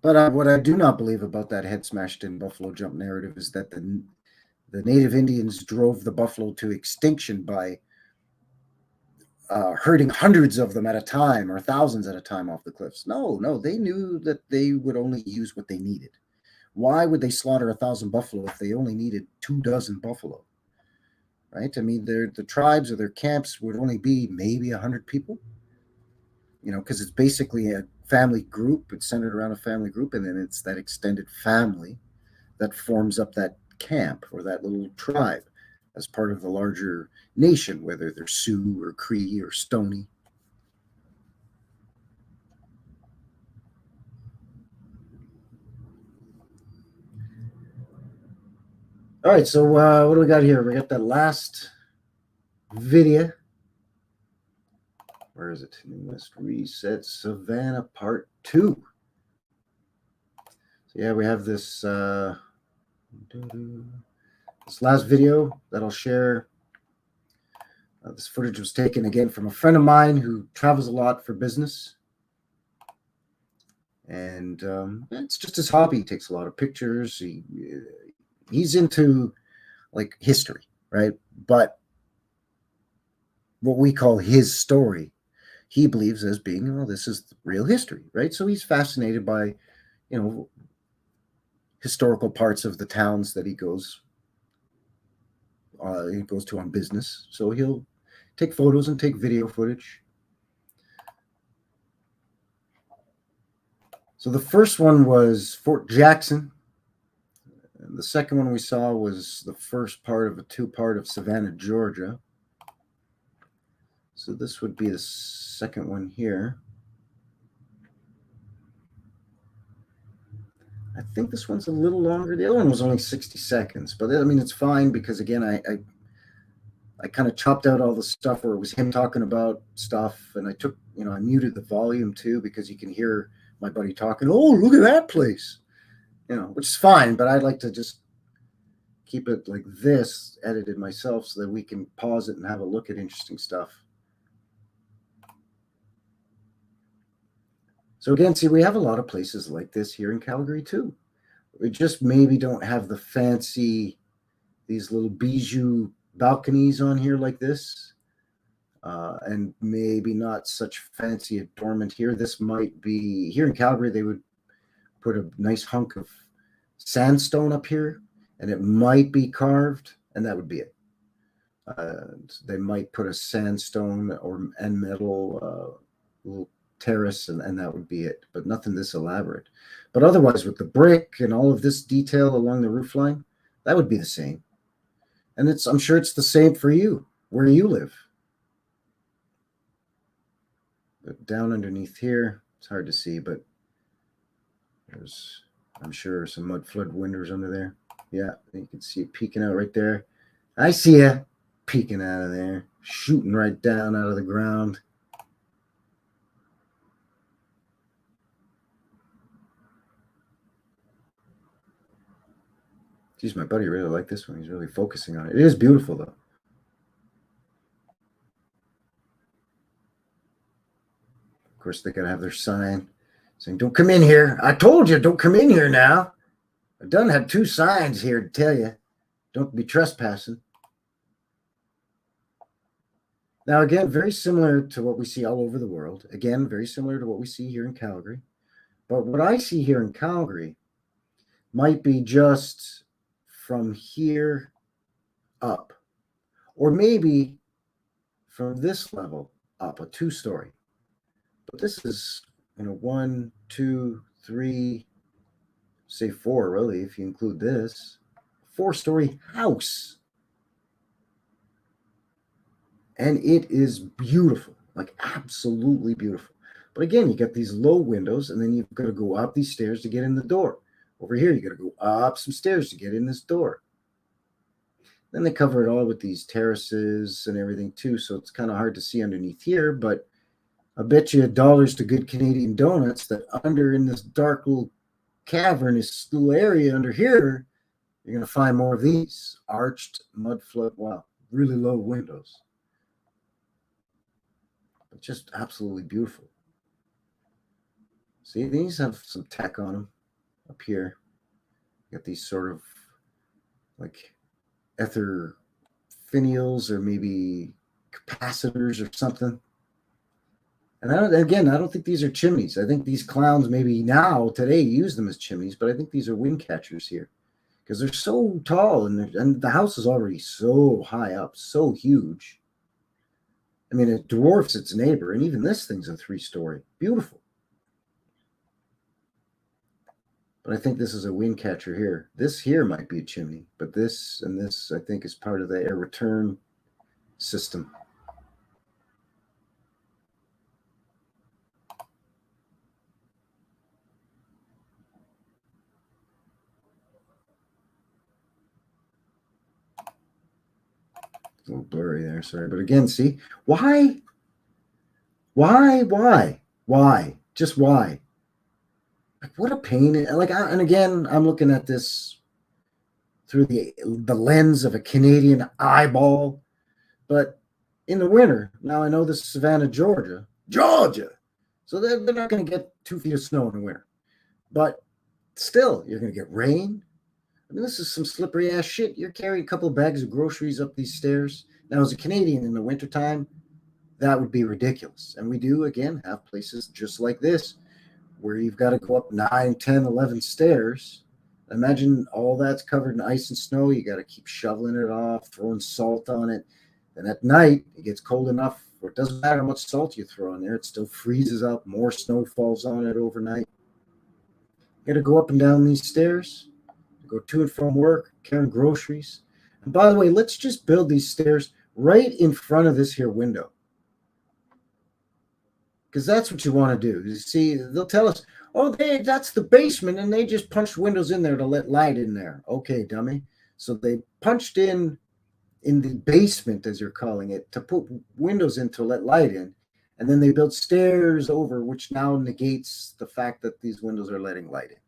But what I do not believe about that head smashed in buffalo jump narrative is that the native Indians drove the buffalo to extinction by herding hundreds of them at a time or thousands at a time off the cliffs. No, they knew that they would only use what they needed. Why would they slaughter 1,000 buffalo if they only needed 24 buffalo? Right? I mean, the tribes or their camps would only be maybe 100 people. Because it's basically a family group. It's centered around a family group, and then it's that extended family that forms up that camp or that little tribe as part of the larger nation, whether they're Sioux or Cree or Stony. All right, so what do we got here? We got that last video. Where is it? Newest Reset Savannah Part 2. So yeah, we have this this last video that I'll share. This footage was taken again from a friend of mine who travels a lot for business. And it's just his hobby. He takes a lot of pictures. He's into like history, right? But what we call his story, he believes as being, well, this is real history, right? So he's fascinated by, historical parts of the towns that he goes to on business. So he'll take photos and take video footage. So the first one was Fort Jackson. And the second one we saw was the first part of a two-part of Savannah, Georgia. So this would be the second one here. I think this one's a little longer. The other one was only 60 seconds, but I mean, it's fine because again, I kind of chopped out all the stuff where it was him talking about stuff, and I took, I muted the volume too because you can hear my buddy talking. Oh, look at that place, which is fine, but I'd like to just keep it like this, edited myself, so that we can pause it and have a look at interesting stuff. So again, see, we have a lot of places like this here in Calgary too. We just maybe don't have the fancy, these little bijou balconies on here like this. And maybe not such fancy adornment here. This might be, here in Calgary, they would put a nice hunk of sandstone up here, and it might be carved, and that would be it. They might put a sandstone and metal little terrace, and that would be it, but nothing this elaborate. But otherwise, with the brick and all of this detail along the roofline, that would be the same. And I'm sure it's the same for you, where you live. But down underneath here, it's hard to see, but there's, I'm sure, some mud flood windows under there. Yeah, you can see it peeking out right there. I see ya peeking out of there, shooting right down out of the ground. Geez, my buddy really liked this one. He's really focusing on it. It is beautiful, though. Of course, they got to have their sign saying, "Don't come in here. I told you, don't come in here now. I done had 2 signs here to tell you. Don't be trespassing." Now, again, very similar to what we see all over the world. Again, very similar to what we see here in Calgary. But what I see here in Calgary might be just from here up, or maybe from this level up, a 2-story. But this is, 1, 2, 3, say 4, really, if you include this, 4-story house. And it is beautiful, like absolutely beautiful. But again, you got these low windows, and then you've got to go up these stairs to get in the door. Over here, you got to go up some stairs to get in this door. Then they cover it all with these terraces and everything too, so it's kind of hard to see underneath here. But I bet you $1 to Good Canadian Donuts that under in this dark little cavernous little area under here, you're going to find more of these arched mud flood. Wow, really low windows. But just absolutely beautiful. See, these have some tech on them up here. You got these sort of like ether finials or maybe capacitors or something. And I don't think these are chimneys. I think these clowns maybe now, today, use them as chimneys, but I think these are wind catchers here because they're so tall and the house is already so high up, so huge. I mean, it dwarfs its neighbor, and even this thing's a 3-story. Beautiful. But I think this is a wind catcher here. This here might be a chimney, but this and this, I think, is part of the air return system. a little blurry there, sorry. But again, see, why? Why? Just why? Like, what a pain. Like, and again, I'm looking at this through the lens of a Canadian eyeball. But in the winter, now I know this is Savannah, Georgia. So they're not going to get 2 feet of snow in the winter. But still, you're going to get rain. I mean, this is some slippery ass shit. You're carrying a couple of bags of groceries up these stairs. Now, as a Canadian in the wintertime, that would be ridiculous. And we do, again, have places just like this where you've got to go up 9, 10, 11 stairs. Imagine all that's covered in ice and snow. You got to keep shoveling it off, throwing salt on it. And at night, it gets cold enough where it doesn't matter how much salt you throw on there. It still freezes up. More snow falls on it overnight. You got to go up and down these stairs, go to and from work, carrying groceries. And by the way, let's just build these stairs right in front of this here window. Because that's what you want to do. You see, they'll tell us, oh, that's the basement, and they just punched windows in there to let light in there. Okay, dummy. So they punched in the basement, as you're calling it, to put windows in to let light in. And then they built stairs over, which now negates the fact that these windows are letting light in.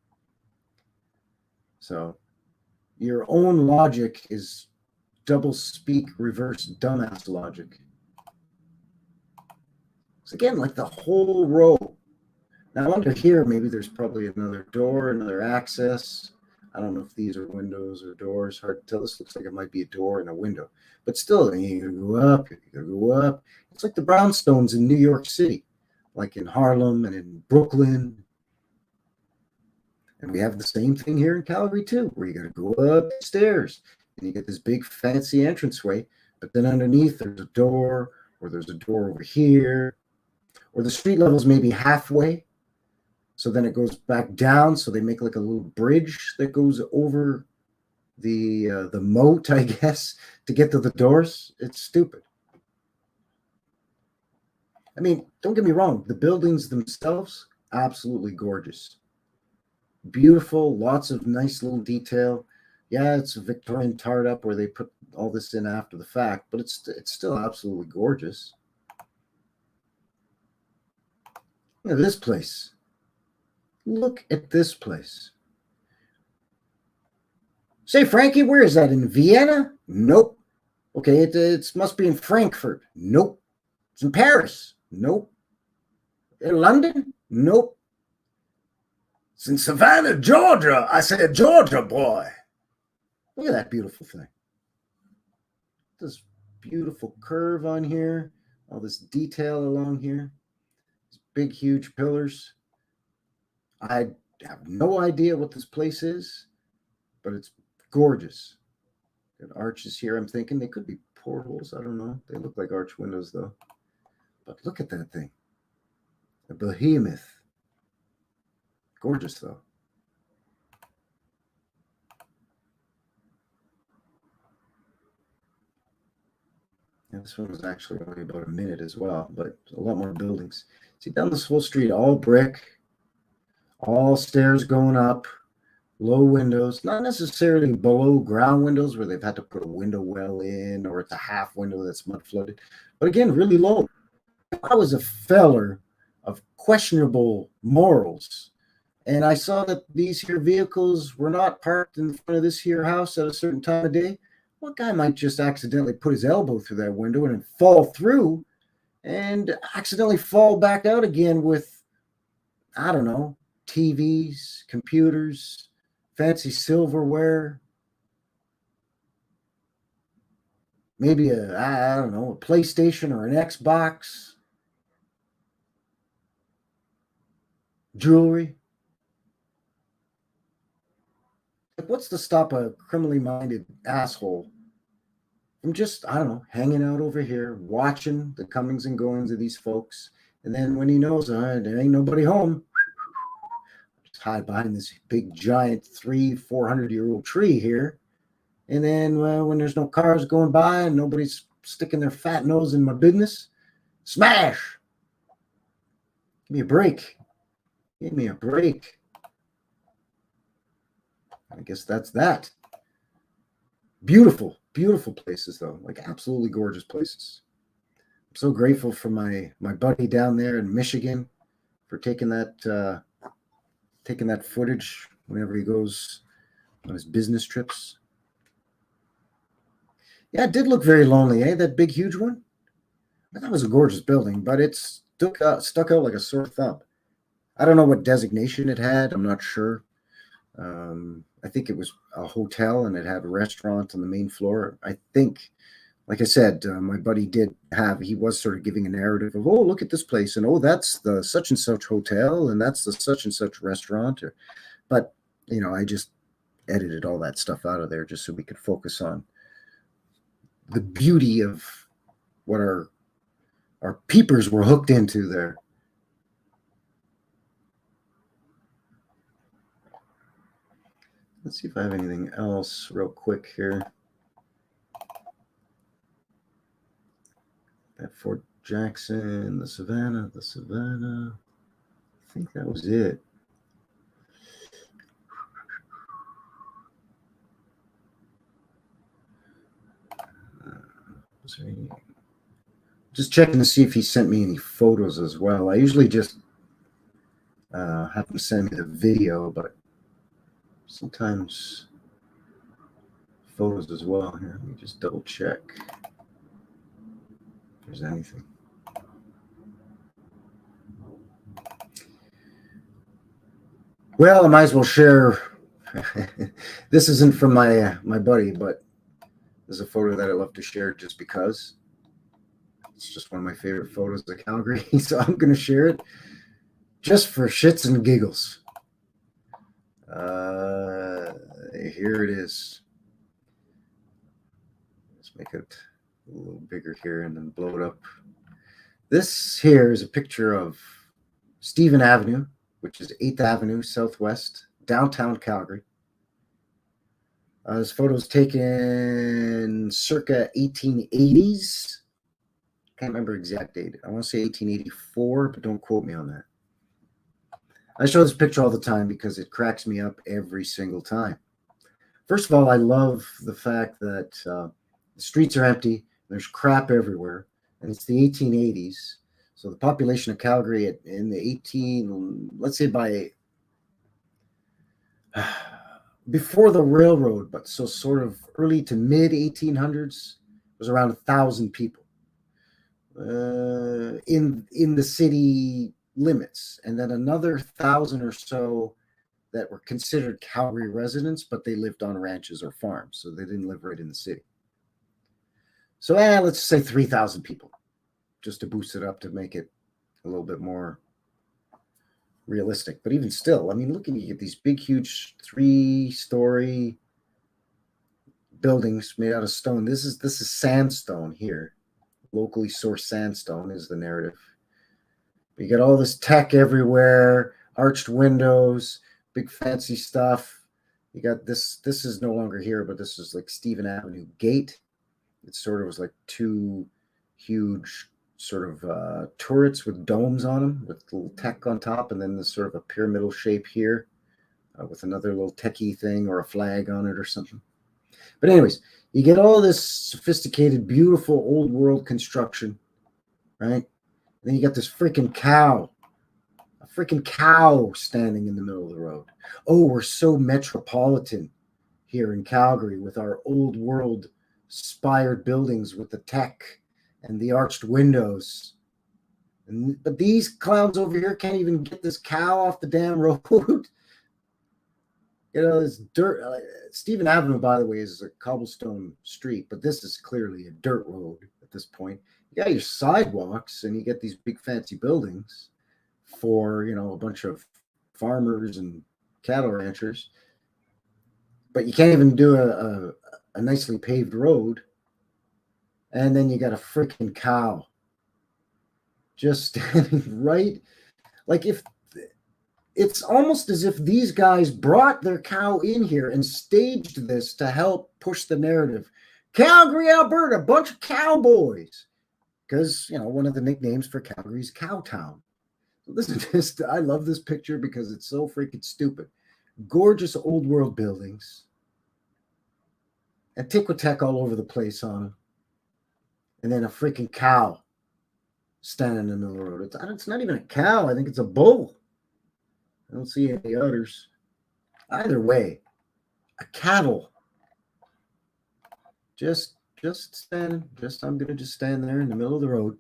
So your own logic is double speak, reverse dumbass logic. So again, like the whole row. Now under here, maybe there's probably another door, another access. I don't know if these are windows or doors. Hard to tell. This looks like it might be a door and a window. But still, you gotta go up, you gotta go up. It's like the brownstones in New York City, like in Harlem and in Brooklyn. And we have the same thing here in Calgary too, where you gotta go up the stairs and you get this big fancy entranceway, but then underneath there's a door, or there's a door over here, or the street level's maybe halfway. So then it goes back down. So they make like a little bridge that goes over the moat, I guess, to get to the doors. It's stupid. I mean, don't get me wrong. The buildings themselves, absolutely gorgeous. Beautiful, lots of nice little detail. Yeah, it's a Victorian tart up where they put all this in after the fact, but it's still absolutely gorgeous. Look at this place. Look at this place. Say, Frankie, where is that? In Vienna? Nope. Okay, it must be in Frankfurt. Nope. It's in Paris. Nope. In London? Nope. It's in Savannah, Georgia. I said, Georgia, boy. Look at that beautiful thing. This beautiful curve on here. All this detail along here. These big, huge pillars. I have no idea what this place is, but it's gorgeous. Got arches here. I'm thinking they could be portholes. I don't know. They look like arch windows, though. But look at that thing. A behemoth. Gorgeous, though. Yeah, this one was actually only about a minute as well, but a lot more buildings. See, down this whole street, all brick. All stairs going up, low windows, not necessarily below ground windows where they've had to put a window well in, or it's a half window that's mud flooded, but again, really low. I was a feller of questionable morals, and I saw that these here vehicles were not parked in front of this here house at a certain time of day. One guy might just accidentally put his elbow through that window and fall through and accidentally fall back out again with, I don't know, TVs, computers, fancy silverware, maybe I don't know, a PlayStation or an Xbox, jewelry. Like, what's to stop a criminally minded asshole from just, I don't know, hanging out over here, watching the comings and goings of these folks, and then when he knows there ain't nobody home, hide behind this big giant 300-400-year-old tree here, and then when there's no cars going by and nobody's sticking their fat nose in my business, smash. Give me a break. Give me a break. I guess that's that. Beautiful, beautiful places though, like absolutely gorgeous places. I'm so grateful for my buddy down there in Michigan for taking that footage whenever he goes on his business trips. Yeah, it did look very lonely, eh? That big, huge one. That was a gorgeous building, but it stuck out like a sore thumb. I don't know what designation it had. I'm not sure. I think it was a hotel and it had a restaurant on the main floor. I think, like I said, my buddy he was sort of giving a narrative of, oh, look at this place. And, oh, that's the such and such hotel. And that's the such and such restaurant. But, I just edited all that stuff out of there just so we could focus on the beauty of what our peepers were hooked into there. Let's see if I have anything else real quick here. At Fort Jackson, the Savannah. I think that was it. Just checking to see if he sent me any photos as well. I usually just have him send me the video, but sometimes photos as well. Here, let me just double check if there's anything. Well, I might as well share. This isn't from my buddy, but there's a photo that I love to share just because. It's just one of my favorite photos of Calgary, so I'm going to share it just for shits and giggles. Here it is. Let's make it a little bigger here and then blow it up. This here is a picture of Stephen Avenue, which is 8th Avenue Southwest, downtown Calgary. This photo was taken circa 1880s. Can't remember exact date. I want to say 1884, but don't quote me on that. I show this picture all the time because it cracks me up every single time. First of all, I love the fact that the streets are empty. There's crap everywhere, and it's the 1880s. So the population of Calgary in the let's say before the railroad, but so sort of early to mid 1800s, was around 1,000 people in the city limits, and then another 1,000 or so that were considered Calgary residents, but they lived on ranches or farms, so they didn't live right in the city. So let's say 3,000 people, just to boost it up to make it a little bit more realistic. But even still, I mean, look at you get these big, huge 3-story buildings made out of stone. This is sandstone here. Locally sourced sandstone is the narrative. You get all this tech everywhere, arched windows, big fancy stuff. You got this is no longer here, but this is like Stephen Avenue Gate. It sort of was like 2 huge sort of turrets with domes on them with little tech on top, and then this sort of a pyramidal shape here with another little techie thing or a flag on it or something. But anyways, you get all this sophisticated, beautiful old world construction, right? And then you got this freaking cow, a freaking cow standing in the middle of the road. Oh, we're so metropolitan here in Calgary with our old world spired buildings with the tech and the arched windows. But these clowns over here can't even get this cow off the damn road. This dirt. Stephen Avenue, by the way, is a cobblestone street, but this is clearly a dirt road at this point. You got your sidewalks, and you get these big fancy buildings for a bunch of farmers and cattle ranchers. But you can't even do a nicely paved road. And then you got a freaking cow just standing right, like if. It's almost as if these guys brought their cow in here and staged this to help push the narrative. Calgary, Alberta, bunch of cowboys. Because, one of the nicknames for Calgary is Cowtown. So this is just, I love this picture because it's so freaking stupid. Gorgeous old world buildings. and Tick all over the place on him. And then a freaking cow standing in the middle of the road. It's not even a cow. I think it's a bull. I don't see any others. Either way, a cattle. Just standing. I'm gonna just stand there in the middle of the road.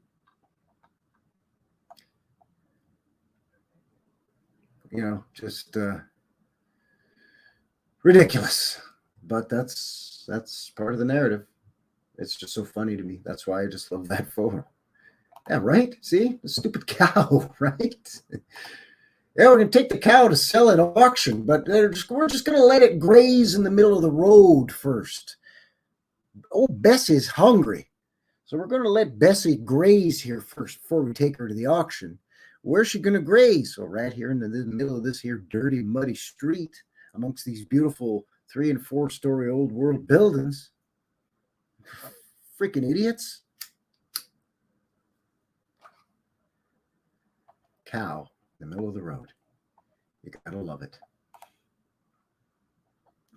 You know, just ridiculous. But that's part of the narrative. It's just so funny to me. That's why I just love that photo. Yeah, right? See? The stupid cow, right? Yeah, we're going to take the cow to sell at auction, but we're just going to let it graze in the middle of the road first. Oh, Bessie's hungry. So we're going to let Bessie graze here first before we take her to the auction. Where's she going to graze? Well, right here in the middle of this here dirty, muddy street amongst these beautiful 3- and 4-story old world buildings. Freaking idiots. Cow in the middle of the road. You gotta love it.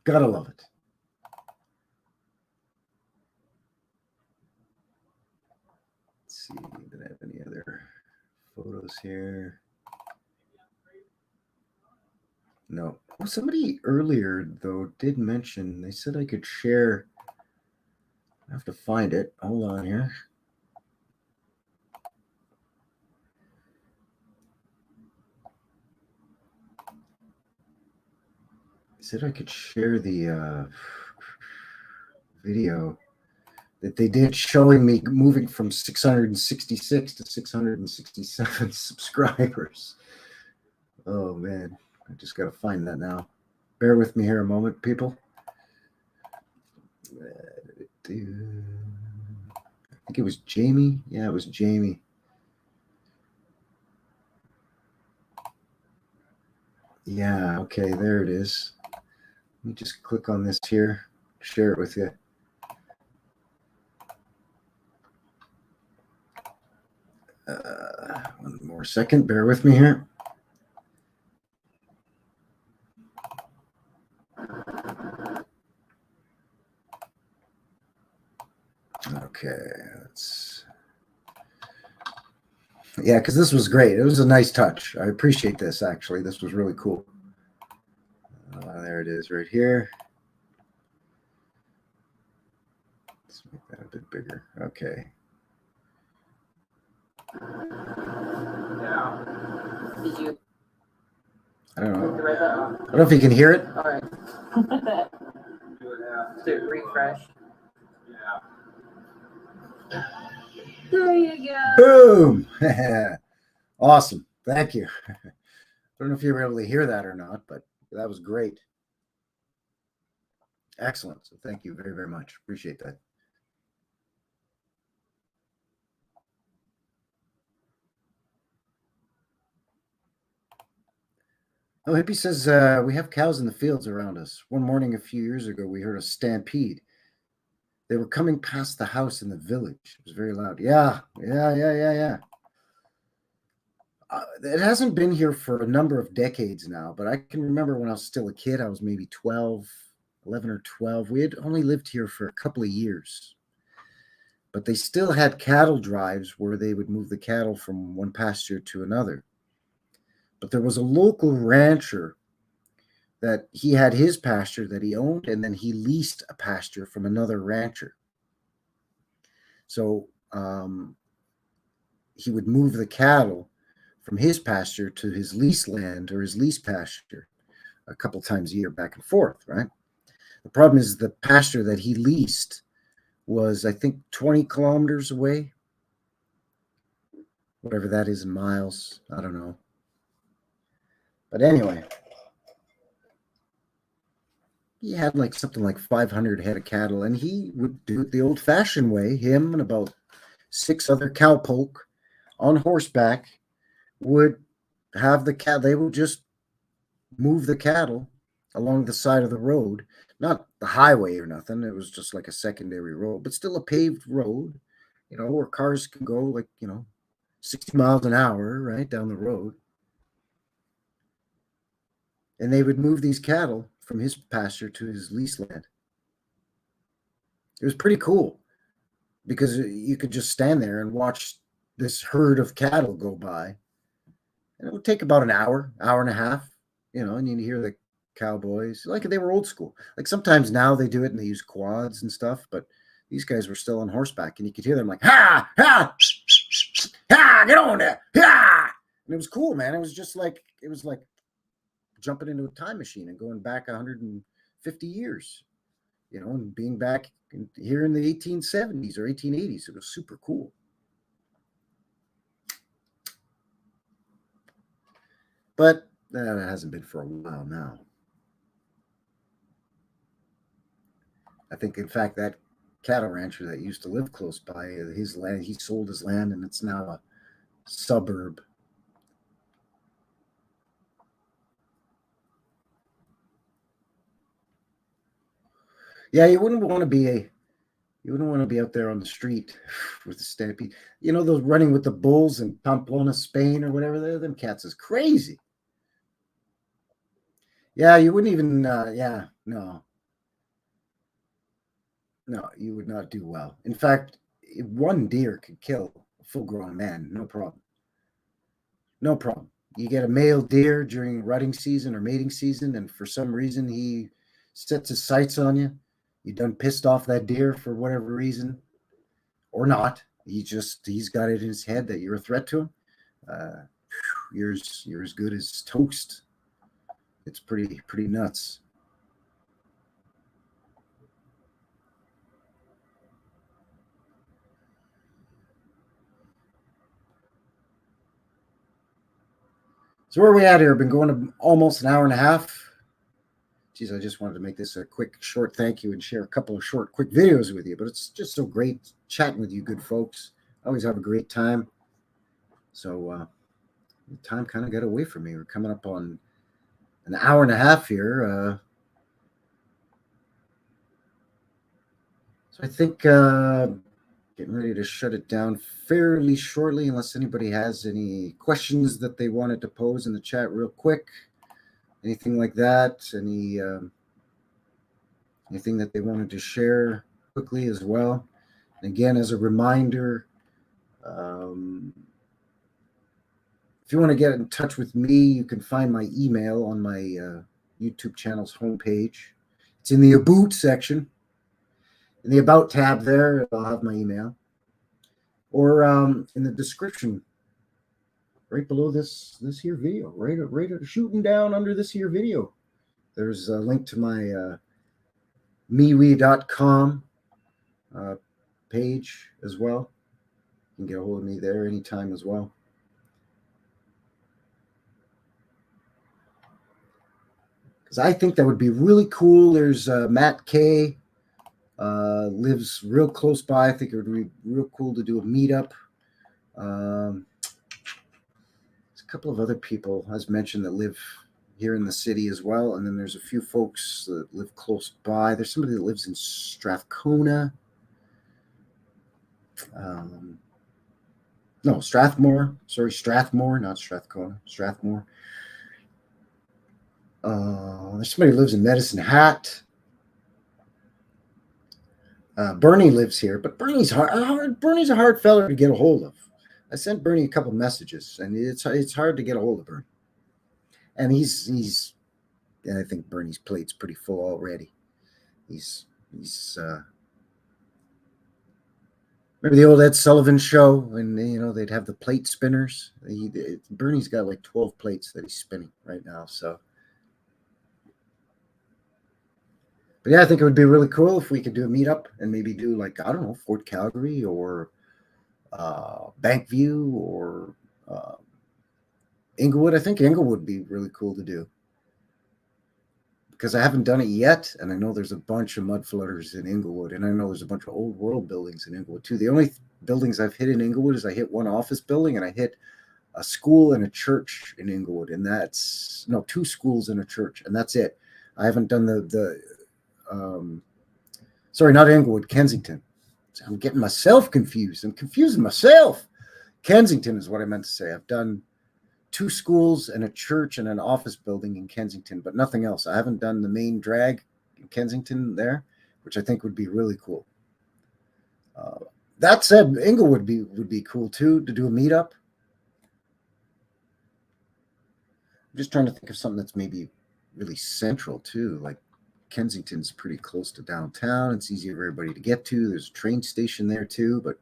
Gotta love it. Let's see, did I have any other photos here? No. Oh, somebody earlier, though, did mention, they said I could share. I have to find it. Hold on here. They said I could share the video that they did showing me moving from 666 to 667 subscribers. Oh, man. I just got to find that now. Bear with me here a moment, people. I think it was Jamie. Yeah, it was Jamie. Yeah, okay, there it is. Let me just click on this here, share it with you. One more second, bear with me here. Okay, yeah, because this was great. It was a nice touch. I appreciate this, actually. This was really cool. There it is right here. Let's make that a bit bigger. Okay. Yeah. Did you? I don't know. I don't know if you can hear it. All right. So refresh. Yeah. There you go. Boom. Awesome. Thank you. I don't know if you were able to hear that or not, but that was great. Excellent. So thank you very, very much. Appreciate that. Oh, Hippie says, we have cows in the fields around us. One morning a few years ago, we heard a stampede. They were coming past the house in the village. It was very loud. Yeah. It hasn't been here for a number of decades now, but I can remember when I was still a kid, I was maybe 11 or 12. We had only lived here for a couple of years. But they still had cattle drives where they would move the cattle from one pasture to another. But there was a local rancher that he had his pasture that he owned, and then he leased a pasture from another rancher. So he would move the cattle from his pasture to his lease land or his lease pasture a couple times a year, back and forth, right? The problem is the pasture that he leased was, I think, 20 kilometers away. Whatever that is in miles, I don't know. But anyway, he had like something like 500 head of cattle, and he would do it the old-fashioned way. Him and about 6 other cowpoke on horseback would have the cattle. They would just move the cattle along the side of the road, not the highway or nothing. It was just like a secondary road, but still a paved road, where cars can go like, 60 miles an hour, right, down the road. And they would move these cattle from his pasture to his lease land. It was pretty cool because you could just stand there and watch this herd of cattle go by. And it would take about an hour, hour and a half, and you'd hear the cowboys. Like they were old school. Like sometimes now they do it and they use quads and stuff, but these guys were still on horseback and you could hear them like, ha, ha, ha, get on there, ha. And it was cool, man. It was like jumping into a time machine and going back 150 years, and being back here in the 1870s or 1880s. It was super cool. But that hasn't been for a while now. I think, in fact, that cattle rancher that used to live close by, his land, he sold his land and it's now a suburb. Yeah, you wouldn't want to be out there on the street with the stampede. Those running with the bulls in Pamplona, Spain, or whatever. Them cats is crazy. Yeah, you wouldn't even. No, you would not do well. In fact, one deer could kill a full-grown man, no problem. No problem. You get a male deer during rutting season or mating season, and for some reason he sets his sights on you. You done pissed off that deer for whatever reason, or not. He's got it in his head that you're a threat to him. You're as good as toast. It's pretty nuts. So where are we at here? Been going almost an hour and a half. Geez, I just wanted to make this a quick, short thank you and share a couple of short, quick videos with you. But it's just so great chatting with you good folks. I always have a great time. So the time kind of got away from me. We're coming up on an hour and a half here. So I think getting ready to shut it down fairly shortly, unless anybody has any questions that they wanted to pose in the chat real quick. Anything like that? Anything that they wanted to share quickly as well? And again, as a reminder, if you want to get in touch with me, you can find my email on my YouTube channel's homepage. It's in the About section. In the About tab there, I'll have my email. Or in the description, right below this here video, right shooting down under this here video. There's a link to my MeWe.com page as well. You can get a hold of me there anytime as well. Because I think that would be really cool. There's Matt K. Lives real close by. I think it would be real cool to do a meetup. There's a couple of other people, as mentioned, that live here in the city as well. And then there's a few folks that live close by. There's somebody that lives in Strathcona. No, Strathmore. Sorry, Strathmore, not Strathcona. Strathmore. There's somebody who lives in Medicine Hat. Bernie lives here, but Bernie's hard. Bernie's a hard fella to get a hold of. I sent Bernie a couple messages, and it's hard to get a hold of Bernie. And he's I think Bernie's plate's pretty full already. He's remember the old Ed Sullivan show when they'd have the plate spinners. Bernie's got like 12 plates that he's spinning right now. So, but yeah, I think it would be really cool if we could do a meetup and maybe do like, I don't know, Fort Calgary or Bankview or Inglewood. I think Inglewood would be really cool to do because I haven't done it yet, and I know there's a bunch of mud floaters in Inglewood, and I know there's a bunch of old world buildings in Inglewood too. The only buildings I've hit in Inglewood is I hit one office building and I hit a school and a church in Inglewood, and that's 2 schools and a church, and that's it. I haven't done sorry, not Inglewood, Kensington. I'm getting myself confused. I'm confusing myself. Kensington is what I meant to say. I've done 2 schools and a church and an office building in Kensington, but nothing else. I haven't done the main drag in Kensington there, which I think would be really cool. That said, Inglewood would be cool too to do a meetup. I'm just trying to think of something that's maybe really central too. Like Kensington's pretty close to downtown. It's easy for everybody to get to. There's a train station there too. But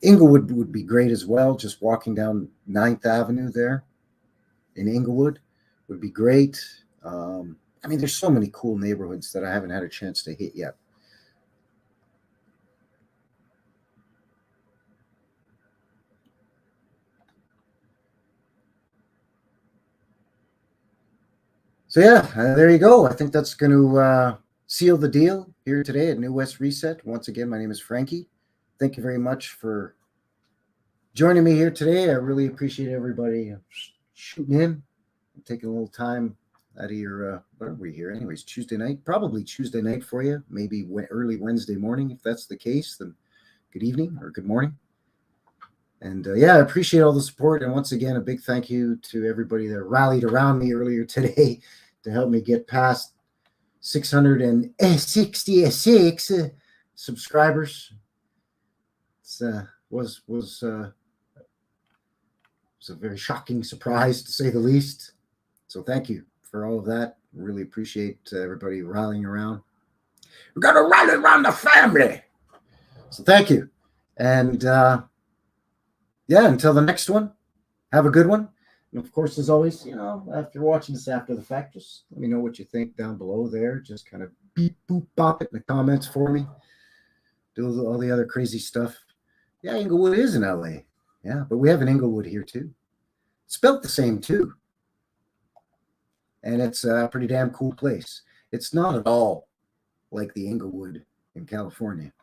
Inglewood would be great as well. Just walking down 9th Avenue there in Inglewood would be great. I mean, there's so many cool neighborhoods that I haven't had a chance to hit yet. So yeah, there you go. I think that's going to seal the deal here today at New West Reset. Once again, my name is Frankie. Thank you very much for joining me here today. I really appreciate everybody shooting in, taking a little time out of your, what are we here? Anyways, Tuesday night, probably Tuesday night for you, maybe early Wednesday morning. If that's the case, then good evening or good morning. And yeah, I appreciate all the support. And once again, a big thank you to everybody that rallied around me earlier today to help me get past 666 subscribers. It was a very shocking surprise, to say the least. So thank you for all of that. Really appreciate everybody rallying around. We're going to rally around the family. So thank you. And yeah, until the next one, have a good one. And of course, as always, after watching this after the fact, just let me know what you think down below there. Just kind of beep, boop, bop it in the comments for me. Do all the other crazy stuff. Yeah, Inglewood is in LA. Yeah, but we have an Inglewood here too. It's spelled the same too. And it's a pretty damn cool place. It's not at all like the Inglewood in California.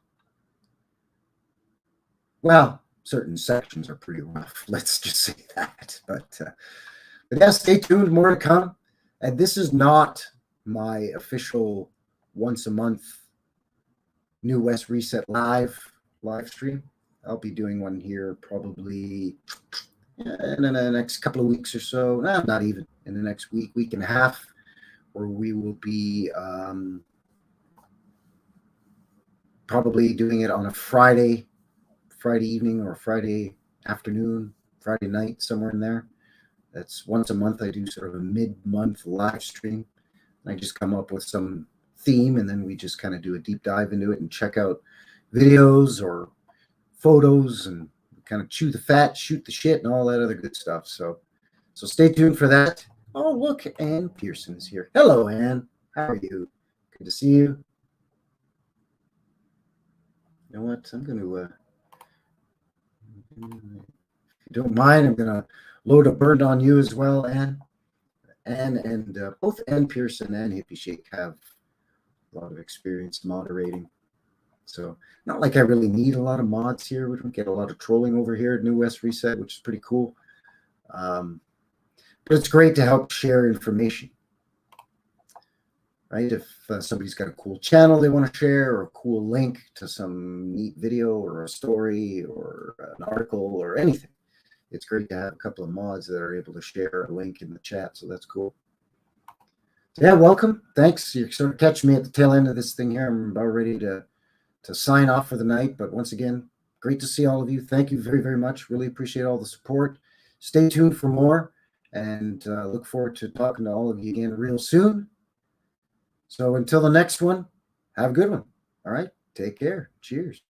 Well, certain sections are pretty rough. Let's just say that. But yeah, stay tuned. More to come. And this is not my official once a month New West Reset live stream. I'll be doing one here probably in the next couple of weeks or so. No, not even in the next week and a half, where we will be probably doing it on a Friday evening or Friday afternoon, Friday night, somewhere in there. That's once a month. I do sort of a mid-month live stream. I just come up with some theme, and then we just kind of do a deep dive into it and check out videos or photos and kind of chew the fat, shoot the shit, and all that other good stuff. So stay tuned for that. Oh, look, Ann Pearson is here. Hello, Ann. How are you? Good to see you. You know what? I'm going to, if you don't mind, I'm going to load a bird on you as well, Ann. And both Ann Pearson and Hippie Shake have a lot of experience moderating. So not like I really need a lot of mods here. We don't get a lot of trolling over here at New West Reset, which is pretty cool. But it's great to help share information, right? If somebody's got a cool channel they want to share, or a cool link to some neat video or a story or an article or anything, it's great to have a couple of mods that are able to share a link in the chat. So that's cool. So yeah, welcome. Thanks. You're sort of catching me at the tail end of this thing here. I'm about ready to sign off for the night. But once again, great to see all of you. Thank you very, very much. Really appreciate all the support. Stay tuned for more, and look forward to talking to all of you again real soon. So until the next one, have a good one. All right. Take care. Cheers.